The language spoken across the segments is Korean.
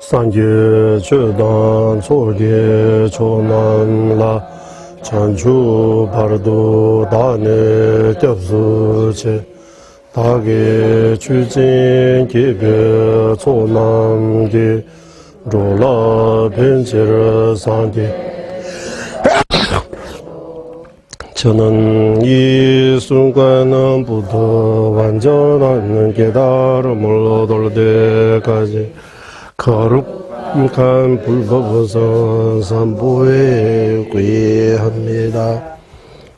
三界觉当错界ço难啦，参出巴尔多大内调子切，大给取经给别错难给，若拉偏切了三界。 저는 이 순간은 부터 완전한 깨달음을 얻을 때까지 거룩한 불법을 선보에 구애합니다.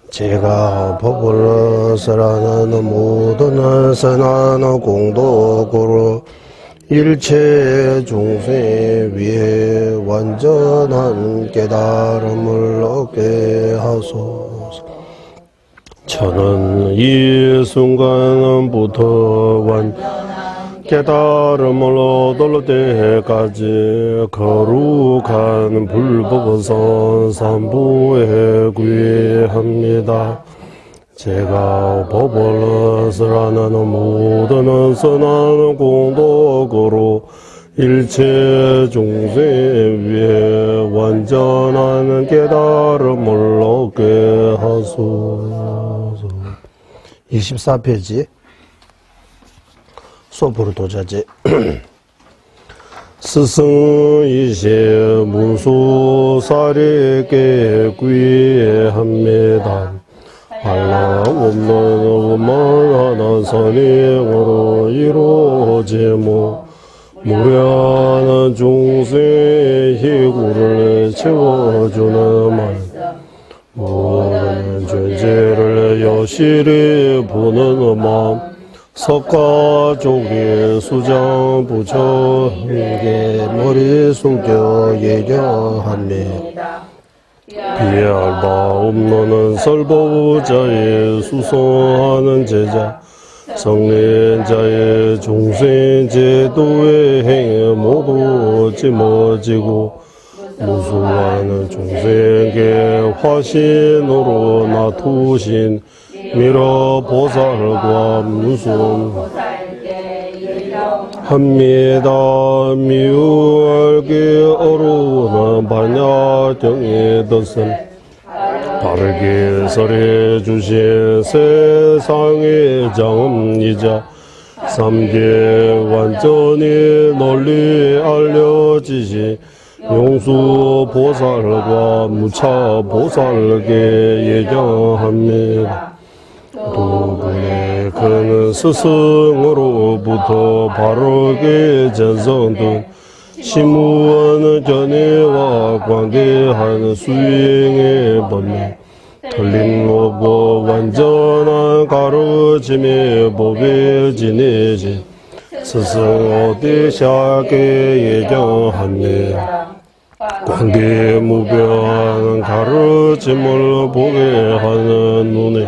제가 법을 설하는 모든 선한 공덕으로 일체 중생 위에 완전한 깨달음을 얻게 하소서. 저는 이 순간부터 깨달음을 얻을 때까지 거룩한 불법선 삼부에 구애합니다. 제가 법을 설하는 모든 선한 공덕으로 일체 중생 위에 완전한 깨달음을 얻게 하소서. 24페이지 소포르 도자제 스승이시 문수사리에게 구애합니다. 알라 없는 원만한 선행으로 이루어지모 무량한 중생의 희구를 채워주는 말 모든 죄를 여실히 보는 마음 석가족의 수장 부처 함께 머리 숙여 예견합니다. 비할 바 없는 설보자의 수송하는 제자 성례자의 중생 제도의 행에 모두 짊어지고 무수한 중생에게 화신으로 나투신 미러 보살과 무순합니다. 미우알게 어루는 반야경의 뜻은 바르게 설해주신 세상의 장엄이자 삼계 완전히 널리 알려지신 용수 보살과 무차 보살에게 예견합니다. 두 분의 그는 스승으로부터 바르게 전성된 시무하는 견해와 관계하는 수행의 법리 틀림없고 완전한 가르침의 법에 지내지 스승 어디샤게 예견합니다. 관계무변한 가르침을 보게 하는 눈에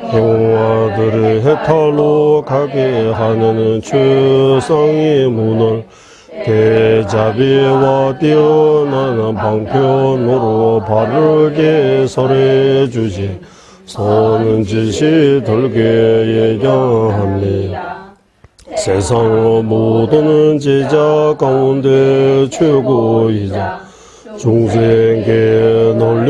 행화들을 해탈로 가게 하는 최상의 문을 대자비와 뛰어난 방편으로 바르게 설해주지 선은 지시 들게 예견합니다. 세상 모든 제자 가운데 최고이자 중생에게 널리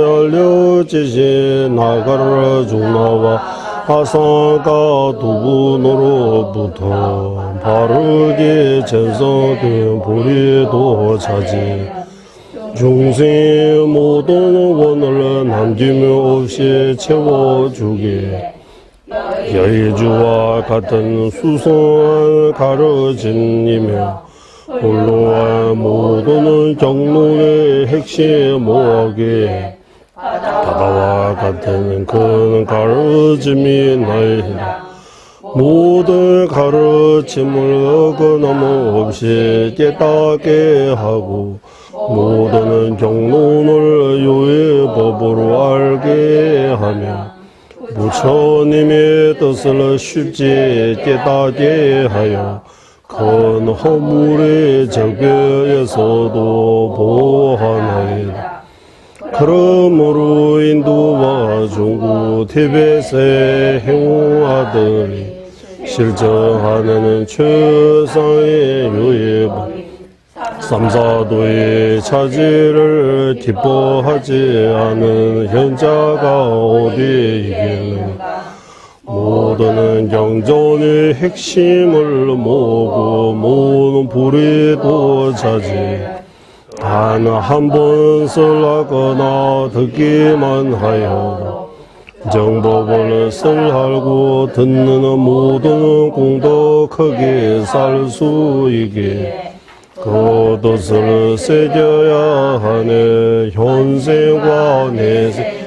알려지신 나가라 중나와 아상가 두 분으로부터 바르게 전성된 보리도 차지 중생 모든 원을 남김없이 채워주게 여의주와 같은 수성한 가르침이며 홀로한 모든 경로의 핵심하게 바다와 같은 큰 가르침이 나이다. 모든 가르침을 어긋남없이 깨닫게 하고 모든 경론을 요의 법으로 알게 하며 부처님의 뜻을 쉽게 깨닫게 하여 큰 허물의 적에서도 보호하나이다. 그러므로 인도와 중국 티벳의 행화들이 실정하는 최상의 요예법 삼사도의 차지를 기뻐하지 않은 현자가 어디이겠는가. 모두는 경전의 핵심을 모으고 모든 불의도 차지 단 한 번 설하거나 듣기만 하여 정법을 설하고 듣는 모든 공덕하게 살 수 있게 그 뜻을 새겨야 하네. 현생과 내생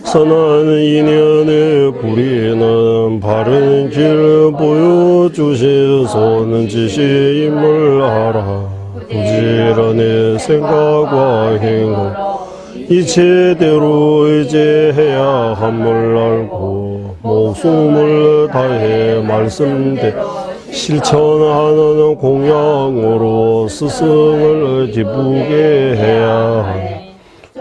선한 인연의 불의는 바른 길 보여주시소는 지시임을 알아. 부지런히 생각과 행동 이체대로 의지해야 함을 알고 목숨을 다해 말씀대 실천하는 공양으로 스승을 기쁘게 해야 하네.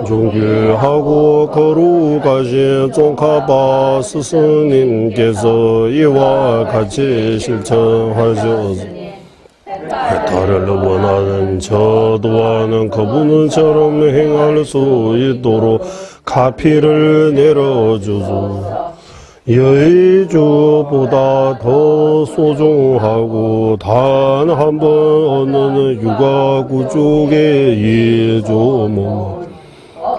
존귀하고 거룩하신 종카바 스승님께서 이와 같이 실천하셔서 해탈을 원하는 저 또한 그분처럼 행할 수 있도록 가피를 내려주소. 여의주보다 더 소중하고 단 한 번 얻는 육아구족의 이조모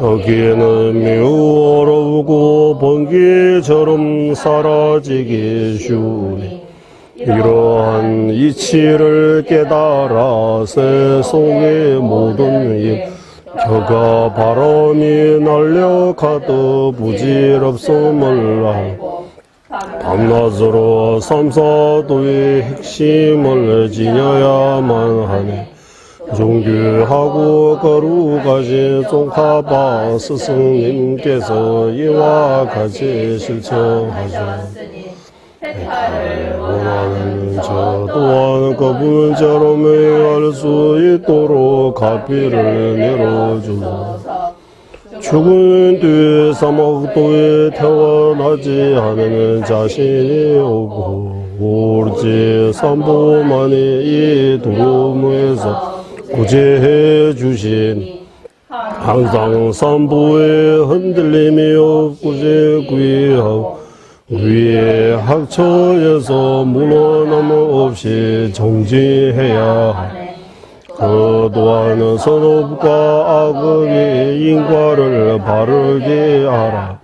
여기에는 매우 어렵고 번개처럼 사라지기 쉬우니 이러한 이치를 깨달아 세속의 모든 일 격아 바람이 날려가도 부질없음을 알고 밤낮으로 삼사도의 핵심을 지녀야만 하네. 존귀하고 거룩하신 종카바 스승님께서 이와 같이 실천하셨으니 해탈을 원하는 저 또한 그분처럼 행할 수 있도록 가피를 내려주소서. 죽은 뒤 사막도에 태어나지 않은 자신이 오고 오로지 삼보만이 이 두루무에서 구제해 주신 항상 삼보에 흔들림이 없고 구이하고 위에 학처에서 물러남 없이 정지해야 하네. 그 또한 선업과 악의 인과를 바르게 알아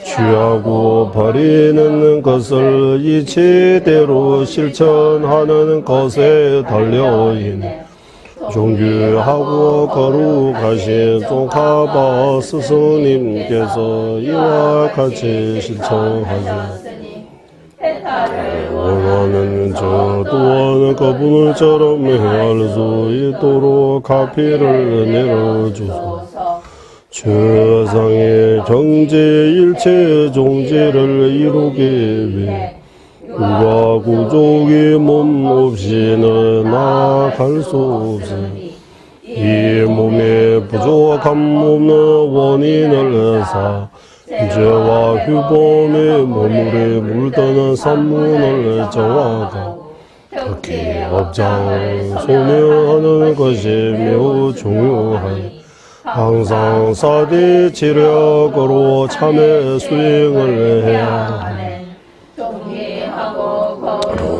취하고 버리는 것을 이치대로 실천하는 것에 달려있네. 존귀하고 거룩하신 종카바 스승님께서 이와 같이 실천하셨으니 원하는 저 또한 그분처럼 행할 수 있도록 가피를 내려주소서. 최상의 경제 일체 종지를 이루기 위해 육아구족이 몸 없이는 나아갈 수 없으니 이 몸에 부족함 없는 원인을 사 죄와 휴범의 몸물에 물드는 산문을 정하고 특히 업장 소멸하는 것이 매우 중요하니 항상 사대 지력으로 참회 수행을 해야 하네.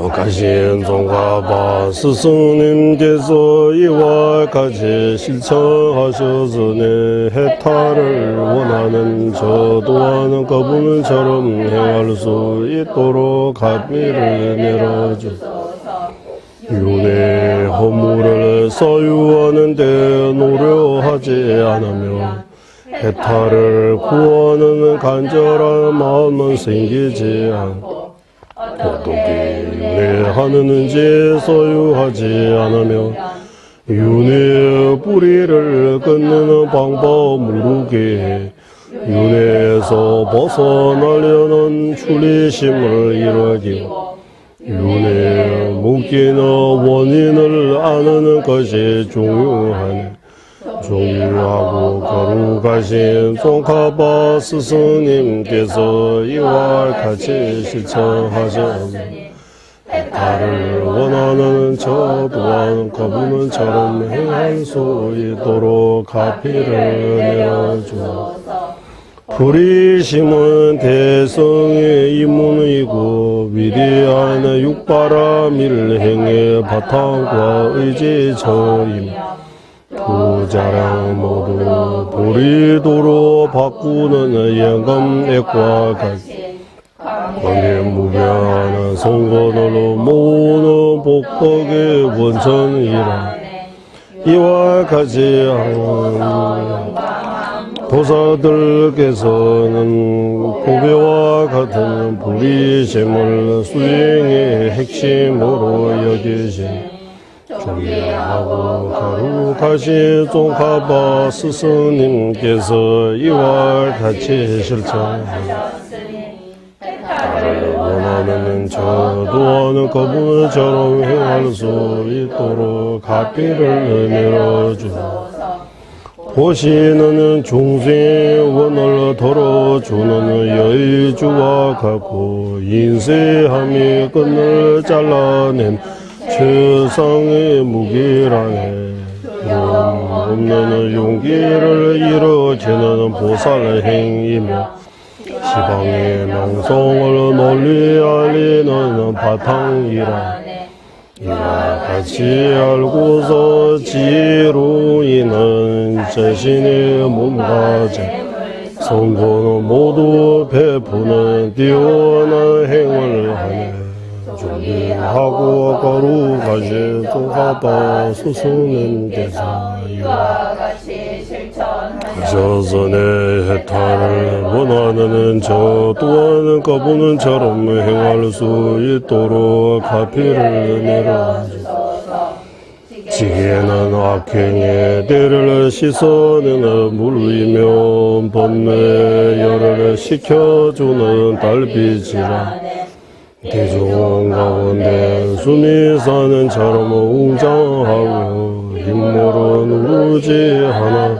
거룩하신 종가바 스승님께서 이와 같이 실천하셨으니 해탈을 원하는 저 또한 그분처럼 행할 수 있도록 가비를 내려주소서. 윤회 허물을 소유하는 데 노력하지 않으면 해탈을 구하는 간절한 마음은 생기지 않고 어떻게 윤회하는지 소유하지 않으면 윤회의 뿌리를 끊는 방법 모르게 해 윤회에서 벗어나려는 출리심을 이루기고 윤회에 묶이는 원인을 아는 것이 중요하네. 존귀하고 거룩하신 송카바 스승님께서 이와 같이 실천하셨으니 해탈을 원하는 저 또한 거부는처럼 행할 수 있도록 가피를 내려주소서. 불이 심은 대성의 이문이고 위대한 육바라밀 행의 바탕과 의지처임. 두 자랑 모두 불이도로 바꾸는 영감액과 같이 무변한 성건으로 모으는 복덕의 원천이라. 이와 같이 하는 도사들께서는 고배와 같은 불이심을 수행의 핵심으로 여기신 존귀하고 거룩하신 종가바 스승님께서 이와 같이 실천하셨으니 해탈을 원하는 저 또한 그분처럼 행할 수 있도록 가피를 내려주소서. 보시는 중생의 원을 덜어주는 여의주와 같고 인쇄함의 끈을 잘라낸 최상의 무기라네. 없는 용기를 일으키는 보살행이며 시방의 명성을 널리 알리는 바탕이라. 이와 같이 알고서 지혜로이는 자신의 몸과 성도는 모두 베푸는 뛰어난 행을 하네. 존귀하고 거룩하신 종가바 스승님께서 이와 같이 실천하셔서 내 해탈을 원하는 저 또한 그분처럼 행할 수 있도록 가피를 내려주소서. 지혜는 악행의 때를 씻어내는 물이며 번뇌의 열을 식혀주는 달빛이라. 대중 가운데 숨이 사는 처럼 웅장하고 인물은 오로지 하나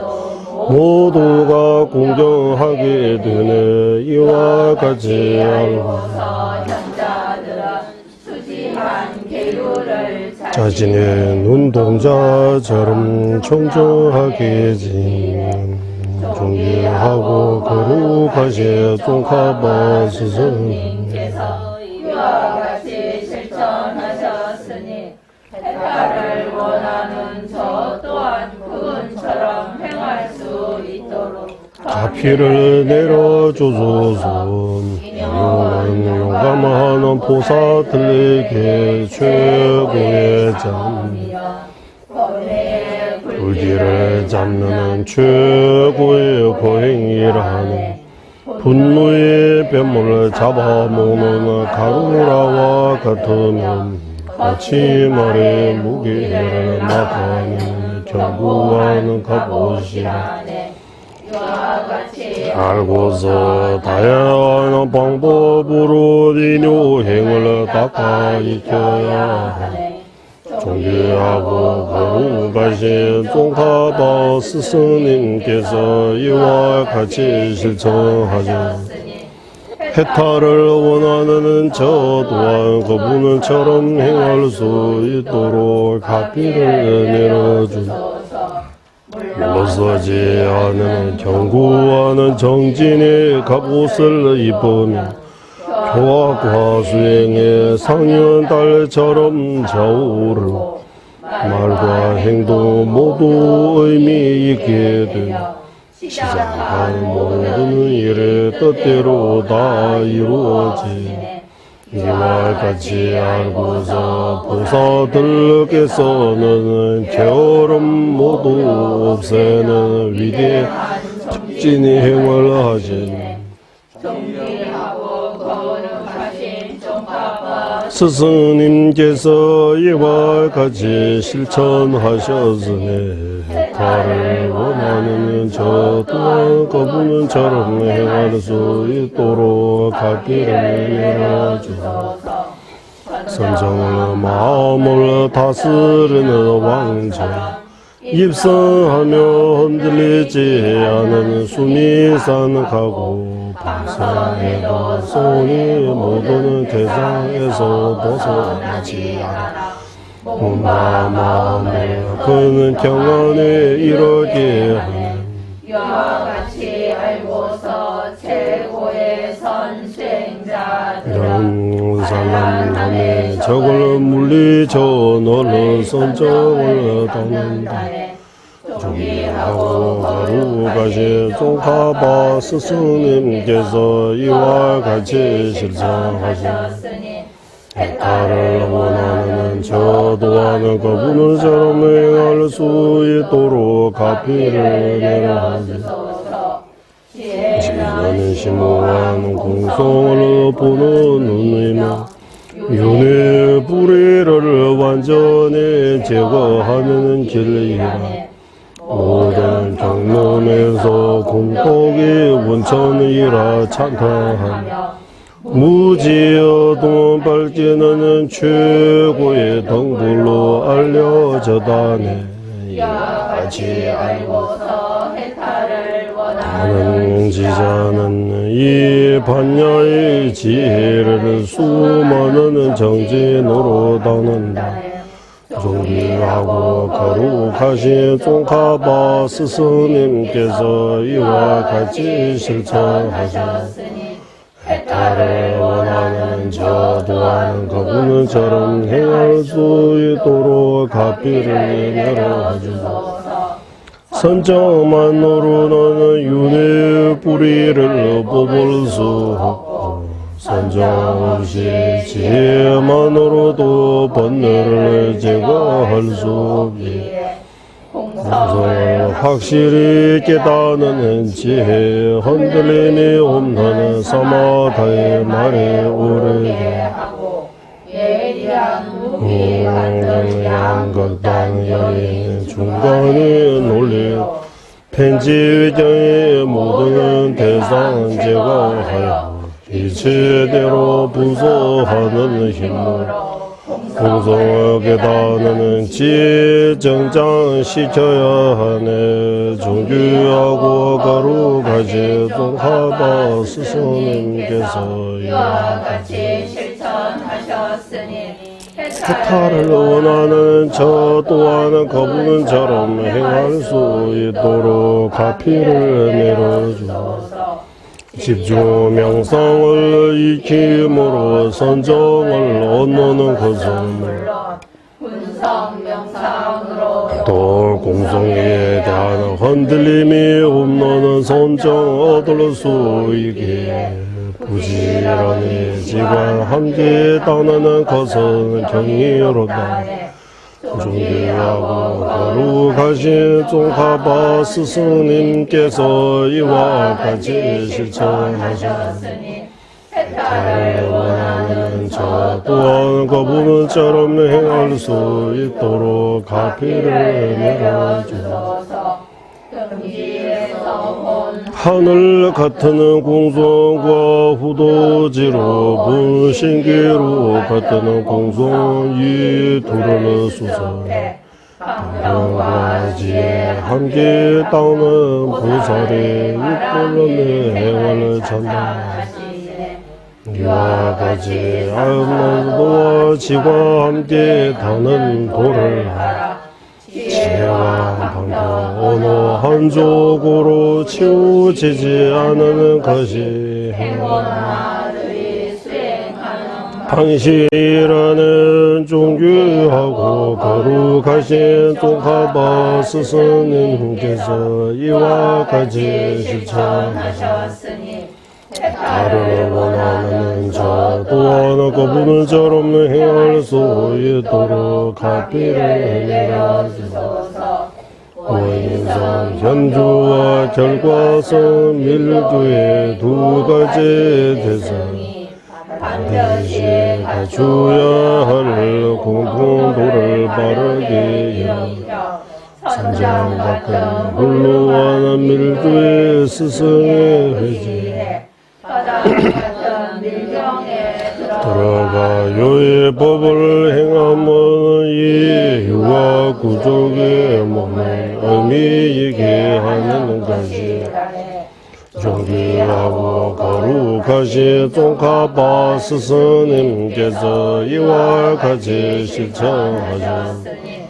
모두가 공경하게 되네. 이와 같이 알고 자신의 눈동자처럼 청정하게 진 존귀하고 거룩하신 종가바 스승님께서 이와 같이 실천하셨으니 해탈을 원하는 저 또한 그분처럼 행할 수 있도록 가피를 내려주소서. 용감한 보살들에게 최고의 잠이여 불길을 잡는 최고의 거행이라네. 분노의 뱀을 잡아먹는 가루라와 같으면 아침알의 무게를 막아내는 견고한 갑옷이라. 알고서 다양한 방법으로 인효행을 닦아 익혀야 하네. 존귀하고 거룩하신 종가바 스승님께서 이와 같이 실천하셨으니 해탈을 원하는 저 또한 그분처럼 행할 수 있도록 가피를 내려주소서. 물러서지 않는 견고한 정진의 갑옷을 입으며 교학과 수행의 상현달처럼 좌우로 말과 행동 모두 의미 있게 되며 시작한 모든 일의 뜻대로 다 이루어지네. 이와 같이 알고서 보살들께서는 게으름 모두 없애는 위대한 직진의 행을 하시니 스승님께서 이와 같이 실천하셨으니 해탈을 원하는 저 또한 그분처럼 행할 수 있도록 가피를 내려주소서. 선정을 마음을 다스리는 왕자 입성하며 흔들리지 않은 숨이 산하고 방생에도 손이 모든 대장에서 벗어나지 않아 몸과 마음을 그는 경건에 이르게 하는 이와 같이 알고서 최고의 선생자들은 산란함에 적을 물리쳐 너는 선정을 닦는다. 종이하고 거룩하신 종가바 스승님께서 이와 같이 실천하셨으니 해탈을 원하는 저 또한 그분을 처럼 행할 수 있도록 가피를 내려하소서. 지혜는 심오한 공성을 보는 눈이며 윤의 뿌리를 완전히 제거하는 길이라. 모든 경륜에서 공덕이 원천이라 찬탄하며 무지어도 밝지는 최고의 덩불로 알려졌다네. 이와 같이 알고서 해탈을 원하는 하는 지자는 이 반야의 지혜를 수많은 정진으로 닦는다. 존귀하고 거룩하신 종가바 스승님께서 이와 같이 실천하셨으니 해탈을 원하는 저 또한 그분처럼 행할 수 있도록 가피를 내려주소서. 선정만으로는 윤의 뿌리를 뽑을 수 없고 선정 없이 지혜만으로도 번뇌를 제거할 수 없기에 공성을 확실히 깨닫는 지혜 흔들림이 없는 사마다의 말에 오르게 하고 예리한 무기 같은 양극당 여인 중간에 논리 편지정의 모든 대상 제거하여 이체대로 분석하는 힘으로 공성을 깨닫는 지혜 정장시켜야 하네. 존귀하고 거룩하신 종하바 스승님께서 이와 같이 실천하셨으니 해탈을 원하는 저 또한 그분처럼 행할 수 있도록 가피를 내려주소서. 집중 명상을 익힘으로 선정을 얻는 것은 분성 명상으로 또 공성에 대한 흔들림이 없는 선정 얻을 수 있게 부지런히 지관 함께 따르는 것은 경이롭다. 존귀하고 거룩하신 종가바 스승님께서 이와 같이 실천하셨으니 해탈을 원하는 저 또한 그분처럼 행할 수 있도록 가피를 내려주소서. 하늘 같은 공성과 후도지로 분신기로 같은 공성 이 둘을 수서 방과 지혜 함께 따오는 보살이 이끌는 행을 전달하시네. 이와 같이 알만도와 지과 함께 타는 도를 지혜와 방도 어느 한쪽으로 치우치지 않는 것이 당신이라는 존귀하고 거룩하신 종가바 스승님께서 이와 같이 실천하셨으니 해탈을 원하는 저 또한 그분처럼 행할 수 있도록 가피를 내려주소서. 원인성 현주와 결과성 밀주의 두 가지 대상이 반드시 갖추어야 할 공통도를 바르게 이루어 산장 같은 물로와는 밀주의 스승의 회지 바다 같은 밀경에 들어가 요의 법을 행하면 이 유와 구족의 몸을 의미 있게 하는 것이 존귀하고 거룩하신 종가바 스승님께서 이와 같이 실천하셨으니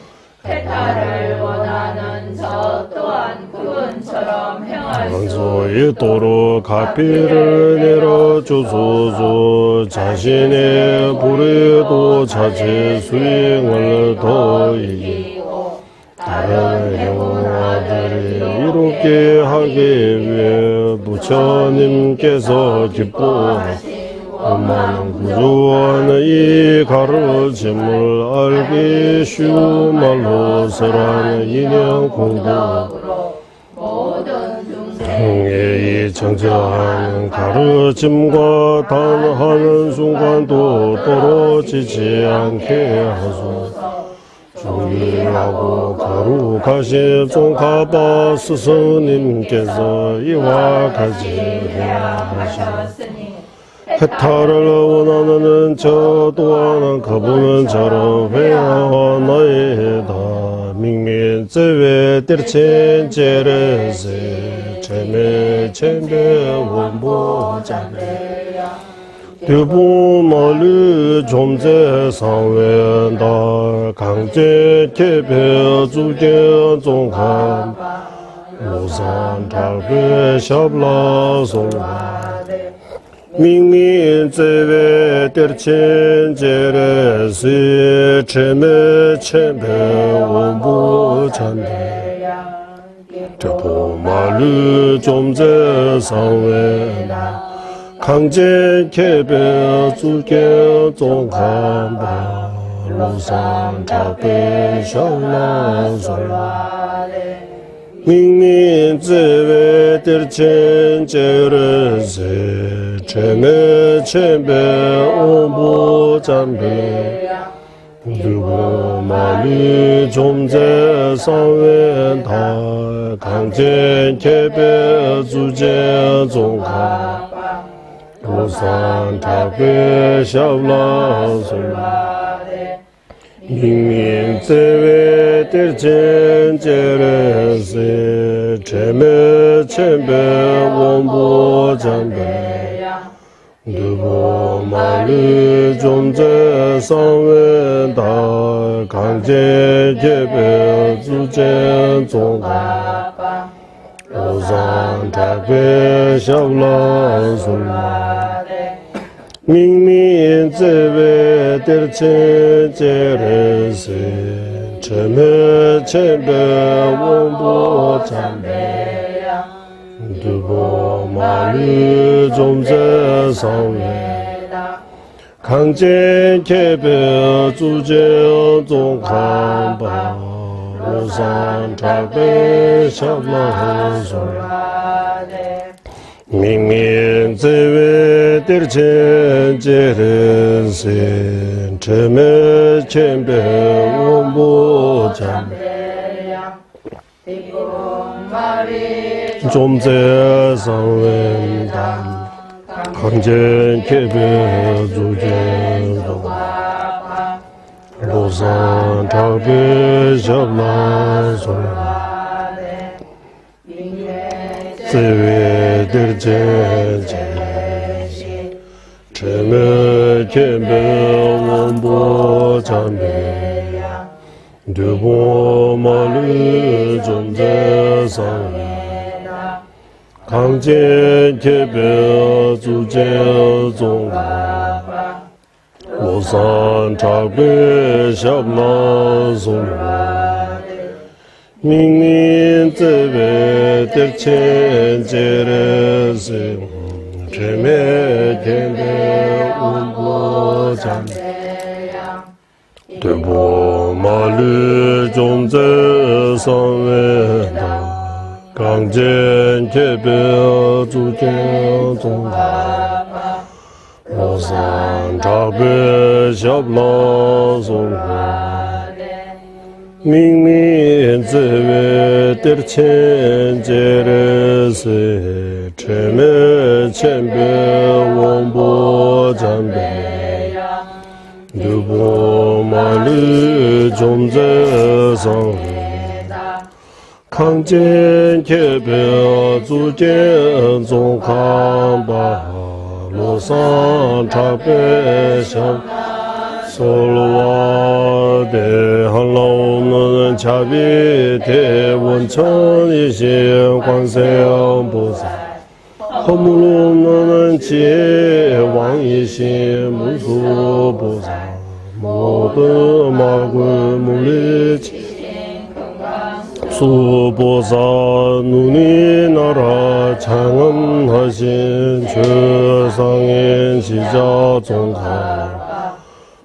해탈을 원하는 저 또한 그분처럼 행할 수 원소 있도록 가피를 내려주소서. 자신의 불의도 자체 수행을 더 이기고 다른 행운아들이 이롭게 하기 위해 부처님께서 기뻐하시고 많은 구조하는 이 가르침을 알기 쉬운 말로 설하는 인연 공덕으로 모든 중생 이 정저하는 가르침과 단하는 순간도 떨어지지 않게 하소서. 존귀하고 거룩하신 종가바 스승님께서 이와 같이 행하셨으니 해탈을 원하는 저 또한 그분은 저를 회하나이다. 민민제외 띠르친 제르세 제메 쳔베 원보자네 두부말리 존재 상wen다 강제 개별 주견 종함 무산 탈배 샵라 송화 민민제외 띠르친 제르세 제메 쳔베 원보자네 두부말리 존재 상wen다 강제 개별 주견 종함바 로산 타베 샤라솔라 민민제외 띠르친 제르세 제메 쳔베 오보잠베 두고말리 존재 상wen다 강제 개별 주견 종함 로산 타베 샤라솔라 민민제외 띠르친 제르세 제메 쳔베 원보잠베 두보말리 존재 상wen다 강제 개별 주견 종가 로산 타베 샤라솔라 민민제외 띠르친 제르세 제메 쳔베 원보잠베 두보말리 존재 상wen다 강제 개별 주견 종함바 로산 타베 샤라솔라 민민제외 띠르친 제르세 제메 쳔베 원보잠베 존재 상wen다 강제 개별 주견 종가 로산 타베 샤라솔라 제외 띠르친 제르세 제메 쳔베 원보잠베 두보말리 존재 상wen다 강제 개별 주견 종가 로산 타베 샤라솔라 민민제외 띠르친 제르세 제메 쳔베 원보잠베 두보말리 존재 상wen다 강제 개별 주견 종가 로산 타베 샤라솔라 민민제외 띠르친 제르세 체매 쳔베 원보 잠베야 유보 마리 존재성 강진 개별 주제 종강바 로산 차배상 솔와대 한라오는 자비 대원천이신 관세음보살 허물없는 지혜왕이신 무수보살 모든 말굴 물리치 수보살 눈이 나라 장엄하신 최상인 지자 종사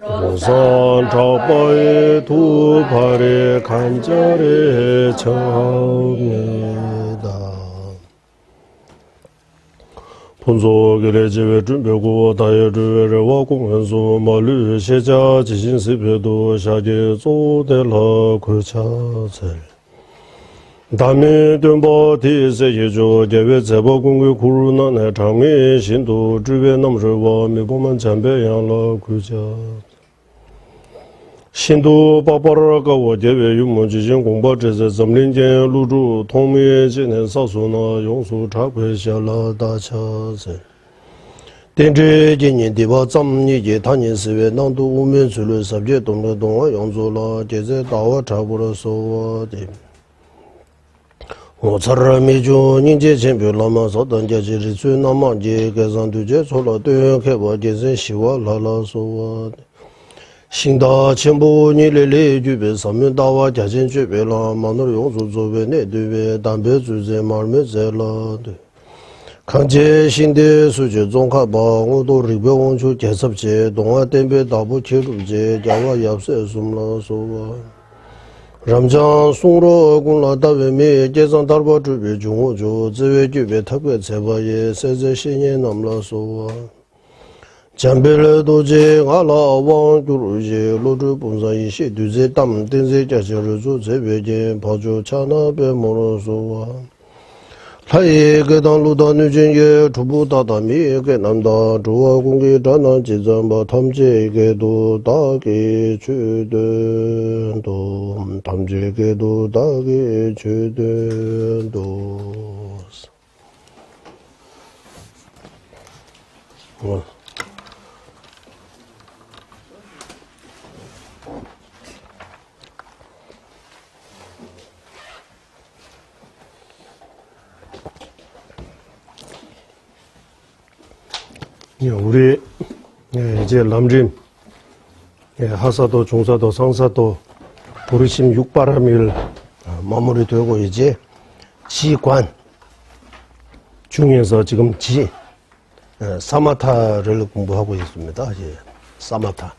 우선 저바의 두 발에 간절히 청합니다. 본소결의 지회 준비고 다의 주회와 공연수 말류 세자 지신세배도 샤게 조대라 구차셀 다미 등보 디세 예조 예외 제보 공개 구르나네 장미 신도 주회 남르와 미보만 잠배양라 구자 신도 바바라가 예외 유문지진 공바제제 점린제 루주 통미에 지낸 사수나 용수 차괴샤라 다차세 dentre jinyin diwa tsam ni je tanyin siwe nangdu umen sulu sabje tongla dongwa yongzu la jeze dawa chabura sowa de o tsara mi ju ningje chenpyo lama sotan jaji ritsu namang je kesan tuje chola tuyon keba jeze shiwa lala sowa de Shingda chenpo ni lele jube samyun dawa jajen jube la manur yongzu zobe ne duwe dambe zuze marme ze la de 강제 신대 수제 종합 방어도 리병원주 개섭제 동아 댐베 다부 체루제 자와 yap세 숨라 소와 람장 송로 군라 다베메 제상 달바 주베 중호조 제외 주베 특별 제바에 세제 신예 남라 소와 잠벨 도제 알라 왕주르제 로드 본사이 시 두제 담 덴제 자저르조 제베제 바조 차나베 모로소와 하이 그당 루다 누진게 주부다다미 그 남다 주와 공기 전원 지점바 탐지게도 다게 주된도 탐지게도 다게 주된도 우리 이제 남림 하사도 중사도 상사도 부르심 육바람일 마무리되고 이제 지관 중에서 지금 사마타를 공부하고 있습니다. 이제 사마타.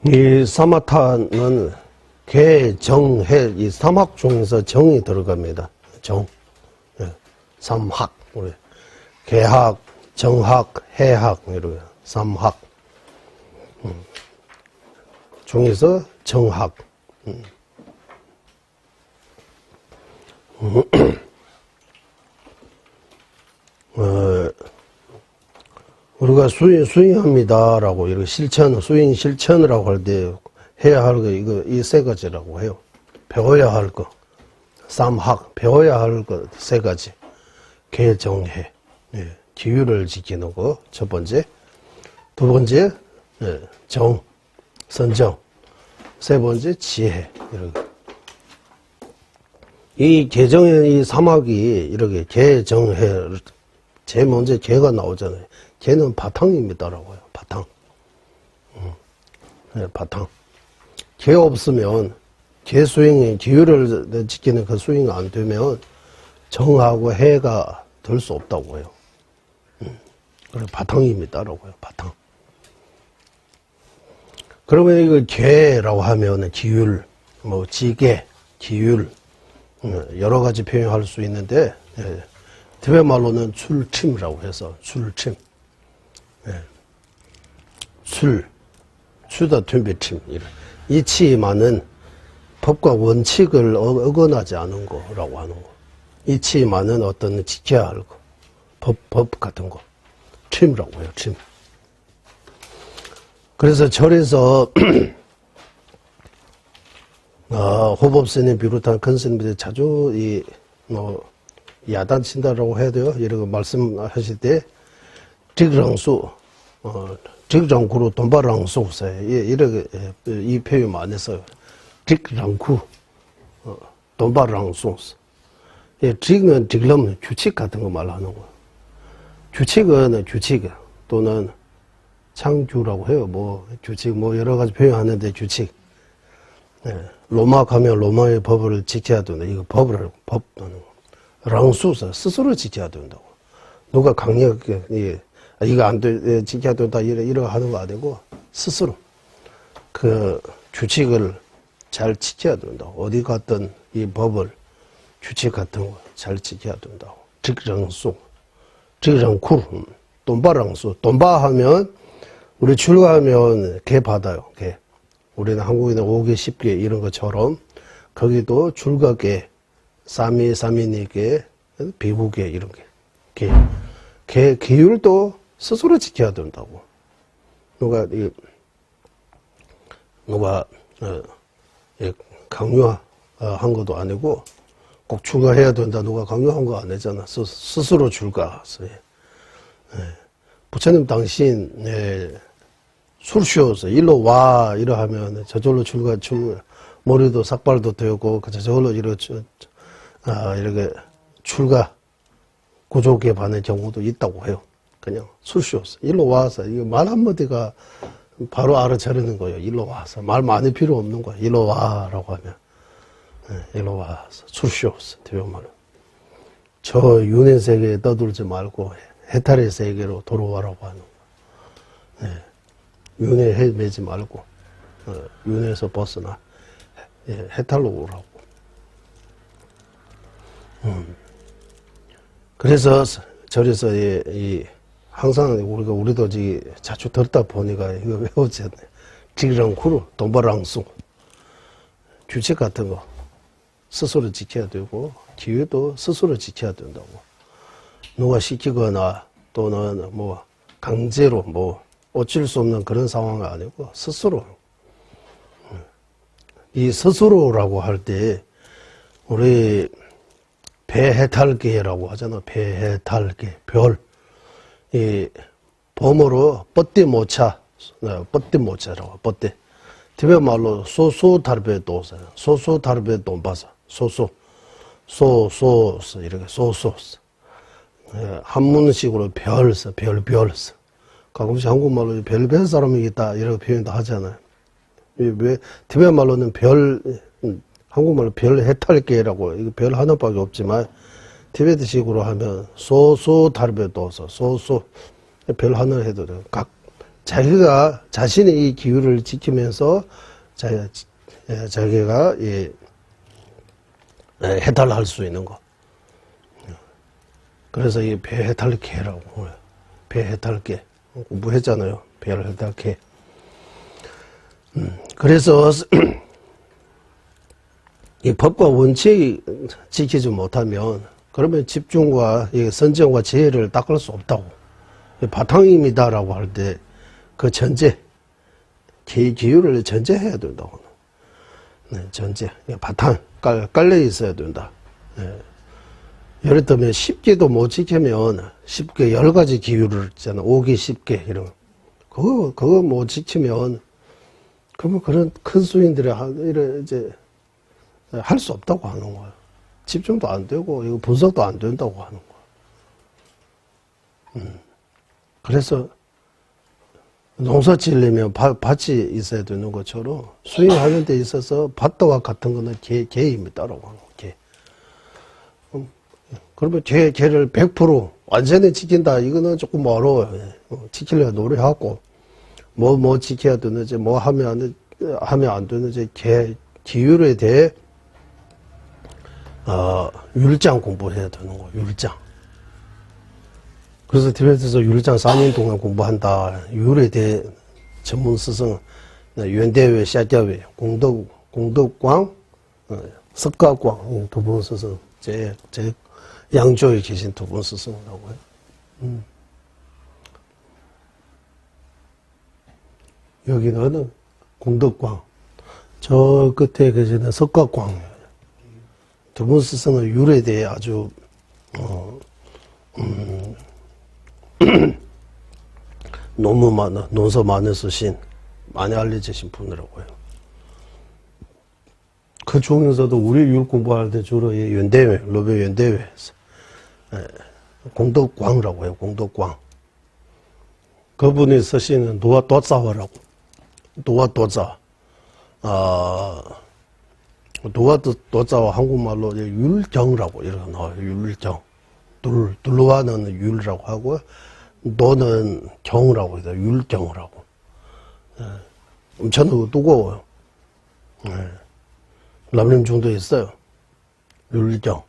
이 사마타는 개, 정, 해, 이 삼학 중에서 정이 들어갑니다. 정. 삼학. 우리 개학, 정학, 해학, 이렇게. 삼학. 중에서 정학. 우리가 수행합니다라고, 이렇게 수행 실천이라고 할 때 해야 할 거, 이 세 가지라고 해요. 배워야 할 거. 삼학, 배워야 할 거 세 가지. 개정해. 기율을 지키는 거, 첫 번째. 두 번째, 정, 선정. 세 번째, 지혜. 이렇게. 이 개정해, 이 삼학이 이렇게 개정해, 제일 먼저 개가 나오잖아요. 개는 바탕입니다라고요. 바탕. 바탕. 개 없으면 개 수행이 기율을 지키는 그 수행이 안 되면 정하고 해가 될 수 없다고요. 그래 바탕입니다라고요. 바탕. 그러면 이거 개라고 하면 기율, 뭐 지계, 기율 여러 가지 표현할 수 있는데 티베트 말로는 출침이라고 해서 출침. 수다 툰비팀 이 치마는 법과 원칙을 어긋나지 않은 거라고 하는 거. 이 치마는 어떤 지켜야 할 거, 법 같은 거, 팀이라고 해요. 팀. 그래서 절에서 호법스님 비롯한 큰 스님들이 자주 야단친다라고 해야 돼요. 이런 말씀하실 때 득랑수, 득랑구로 돈바랑수 이렇게 이 표현 많이 써요. 득랑구, 돈바랑수. 득은 득럼 규칙 같은 거 말하는 거예요. 규칙은 규칙 또는 창규라고 해요. 뭐 규칙 뭐 여러 가지 표현하는데 규칙. 로마 가면 로마의 법을 지켜야 된다. 이거 법을 랑수서 스스로 지켜야 된다고. 누가 강력하게 이거 안 돼, 지켜야 된다 이러 하는 거 아니고 스스로 그 규칙을 잘 지켜야 된다고. 어디 갔든 이 법을 규칙 같은 거 잘 지켜야 된다고. 득랑수, 득랑쿠, 돈바랑수. 돈바하면 우리 출가하면 개 받아요. 개. 우리는 한국에는 5개, 10개 이런 것처럼 거기도 출가계, 사미니계, 비구계 이런 게. 계율도 스스로 지켜야 된다고. 누가 강요한 것도 아니고 꼭 출가해야 된다. 누가 강요한 거 아니잖아. 스스로 출가. 부처님 당신 술 쉬어서 일로 와 이러 하면 저절로 출가 머리도 삭발도 되고 저절로 이렇게 출가 구조기에 받는 경우도 있다고 해요. 그냥 술 쉬어서 일로 와서 이거 말 한마디가 바로 알아차리는 거예요. 일로 와서 말 많이 필요 없는 거예요. 일로 와라고 하면 일로 와서 술 쉬어서 대표말은 저 윤회 세계에 떠들지 말고 해탈의 세계로 돌아와라고 하는 거예요. 윤회 헤매지 말고 윤회에서 벗어나 해탈로 오라고. 그래서 절에서 항상 우리도 자주 듣다 보니까 이거 외우지 않네. 직랑쿠르 돈바랑수 규칙 같은 거 스스로 지켜야 되고 기회도 스스로 지켜야 된다고. 누가 시키거나 또는 뭐 강제로 뭐 어쩔 수 없는 그런 상황이 아니고 스스로. 이 스스로라고 할 때 우리 배해탈계라고 하잖아. 배해탈계 별. 이 범어로 뻗띠모차, 뻗띠모차라고 뻗띠. 티베 말로 소소달베도사, 소소달베돈바사, 소소 이렇게 소소. 한문식으로 별서, 별서. 가끔씩 한국말로 별별 사람이 있다 이렇게 표현도 하잖아요. 왜 티베 말로는 한국말로 별 해탈계라고 이거 별 하나밖에 없지만 티베트식으로 하면 소소달베도서 소소 별 하나 해도 돼요. 자기가 자신의 이 기율을 지키면서 자기가 해탈할 수 있는 거. 그래서 이 배해탈계라고 배해탈계 공부했잖아요. 배해탈계. 그래서 이 법과 원칙 지키지 못하면 그러면 집중과 선정과 지혜를 닦을 수 없다고. 바탕입니다라고 할 때 그 전제, 기율을 전제해야 된다고. 전제, 바탕, 깔려 있어야 된다. 예를 들면 10개도 못 지키면 10개, 10가지 기율을 있잖아. 5개, 10개, 이런 거. 그거 못 지키면, 그러면 그런 큰 수인들이 할 수 없다고 하는 거예요. 집중도 안 되고, 이거 분석도 안 된다고 하는 거예요. 그래서, 농사 지으려면 밭이 있어야 되는 것처럼, 수행하는 데 있어서 밭과 같은 거는 개입니다라고 하는 거예요. 개. 그러면 개를 100% 완전히 지킨다. 이거는 조금 어려워요. 지키려고 노력하고, 뭐 지켜야 되는지, 뭐 하면 안 되는지, 기율에 대해, 율장 공부해야 되는 거예요. 율장. 그래서 티베트에서 율장 4년 동안 공부한다. 율에 대해 전문 스승, 윤대회, 샤자회, 공덕광, 석가광, 두 분 스승, 제 양조에 계신 두 분 스승이라고 해요. 여기는 공덕광, 저 끝에 계시는 석가광이에요. 두 분 스승은 율에 대해 아주, 논서 많이 쓰신, 많이 알려지신 분이라고 해요. 그 중에서도 우리 율 공부할 때 주로 이 연대회, 로베 연대회, 공덕광이라고 해요, 공덕광. 그분이 쓰시는 도화도자화라고, 도화도자. 도화도자화 한국말로 이제 율정이라고 이렇게 나와요, 율정. 둘러와는 율이라고 하고, 노는 정이라고 해요, 율정이라고. 엄청 두꺼워요. 남림중도 있어요. 율정.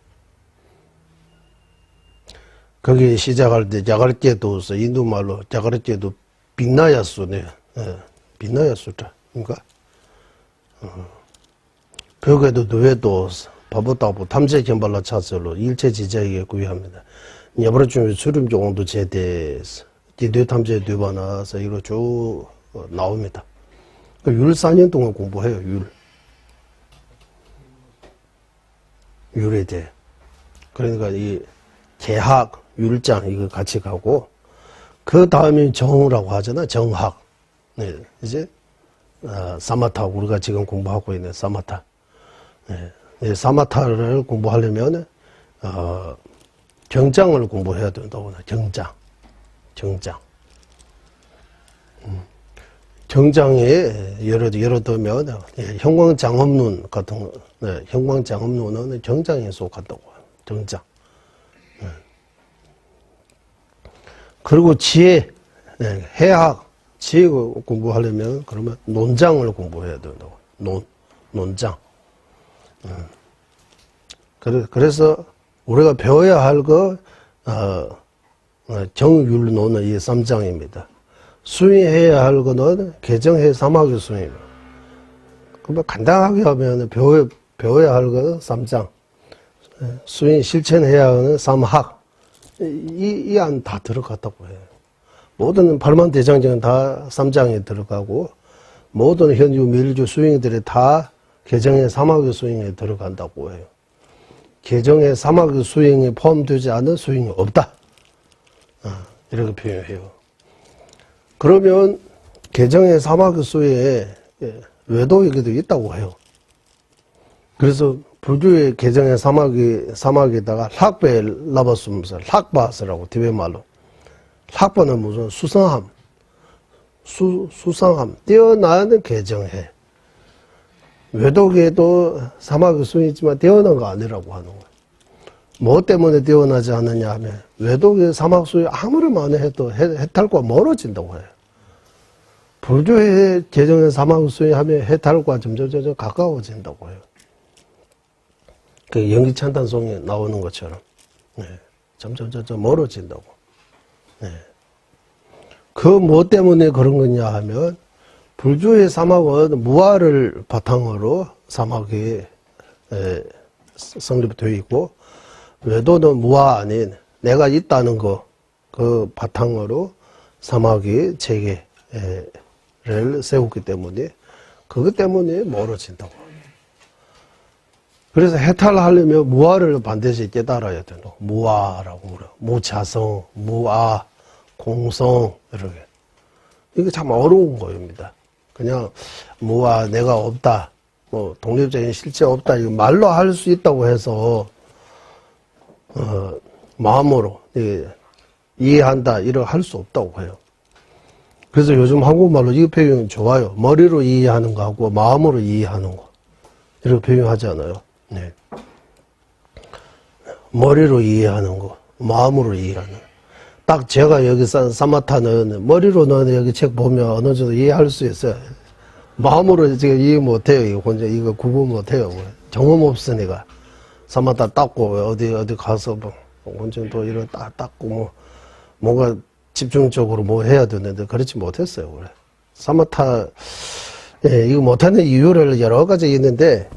거기 시작할 때 자가르제도 써. 인도말로 자가르제도 빅나야수네. 빅나야수자. 그러니까 벽에도 뇌도 바보다보 탐색견발라 차설로 일체지자에게 구의합니다. 여버러중에 수림종도 제대해서 뇌 탐색 뇌반화서 이로 쭉 나옵니다. 율 4년 동안 공부해요. 율에 대해. 그러니까 이 개학, 율장 이거 같이 가고 그 다음에 정이라고 하잖아. 정학. 네, 이제 사마타 우리가 지금 공부하고 있는 사마타. 네, 사마타를 공부하려면 정장을 공부해야 된다고 나. 정장. 정장에 예를 들면 형광장엄론 같은 거, 형광장엄론은 정장에 속한다고 해요. 정장. 그리고 지혜, 해학, 지혜 공부하려면 그러면 논장을 공부해야 된다고. 논장. 그래서 우리가 배워야 할 거 정율론은 이 3장입니다. 수행해야 할 거는 개정해 사막의 수행입니다. 그러면 간단하게 하면 배워야 할 거는 3장. 수행 실천해야 하는 3학. 이 안 다 들어갔다고 해요. 모든 발만 대장정은 다 3장에 들어가고 모든 현주 밀주 수행들이 다 개정의 사막의 수행에 들어간다고 해요. 개정의 사막의 수행에 포함되지 않은 수행이 없다. 이렇게 표현해요. 그러면 개정의 사막의 수행에 외도에게도 있다고 해요. 그래서 불교의 개정의 사막에다가 락베 라바스면서 락바스라고 티베트 말로. 락바는 무슨 수상함, 수상함, 뛰어나는 개정해. 외도계도 사막의 수행이지만 뛰어난 거 아니라고 하는 거예요. 뭐 때문에 뛰어나지 않느냐 하면 외도계 사막 수행 아무리 많이 해도 해탈과 멀어진다고 해요. 불교의 개정의 사막 수행하면 해탈과 점점 가까워진다고 해요. 그 연기찬탄송에 나오는 것처럼 점점 멀어진다고. 그 뭐 때문에 그런 거냐 하면 불교의 사막은 무아를 바탕으로 사막이 성립되어 있고 외도는 무아 아닌 내가 있다는 거 그 바탕으로 사막이 체계를 세웠기 때문에 그것 때문에 멀어진다고. 그래서 해탈하려면 무아를 반드시 깨달아야 된다. 무아라고 그래요. 무차성, 무아, 공성 이렇게. 이게 참 어려운 거입니다. 그냥 무아, 내가 없다, 뭐 독립적인 실체 없다 이거 말로 할 수 있다고 해서 마음으로 이해한다 이렇게 할 수 없다고 해요. 그래서 요즘 한국말로 이 표현이 좋아요. 머리로 이해하는 거하고 마음으로 이해하는 거 이렇게 표현하잖아요. 네. 머리로 이해하는 거, 마음으로 이해하는 거. 딱 제가 여기 사마타는 머리로는 여기 책 보면 어느 정도 이해할 수 있어요. 마음으로 지금 이해 못해요. 이거 혼자 이거 구분 못해요. 경험 없으니까. 사마타 닦고 어디 가서 뭐 온전도 이런 닦고 뭔가 집중적으로 뭐 해야 되는데 그렇지 못했어요. 그래. 사마타, 이거 못하는 이유를 여러 가지 있는데,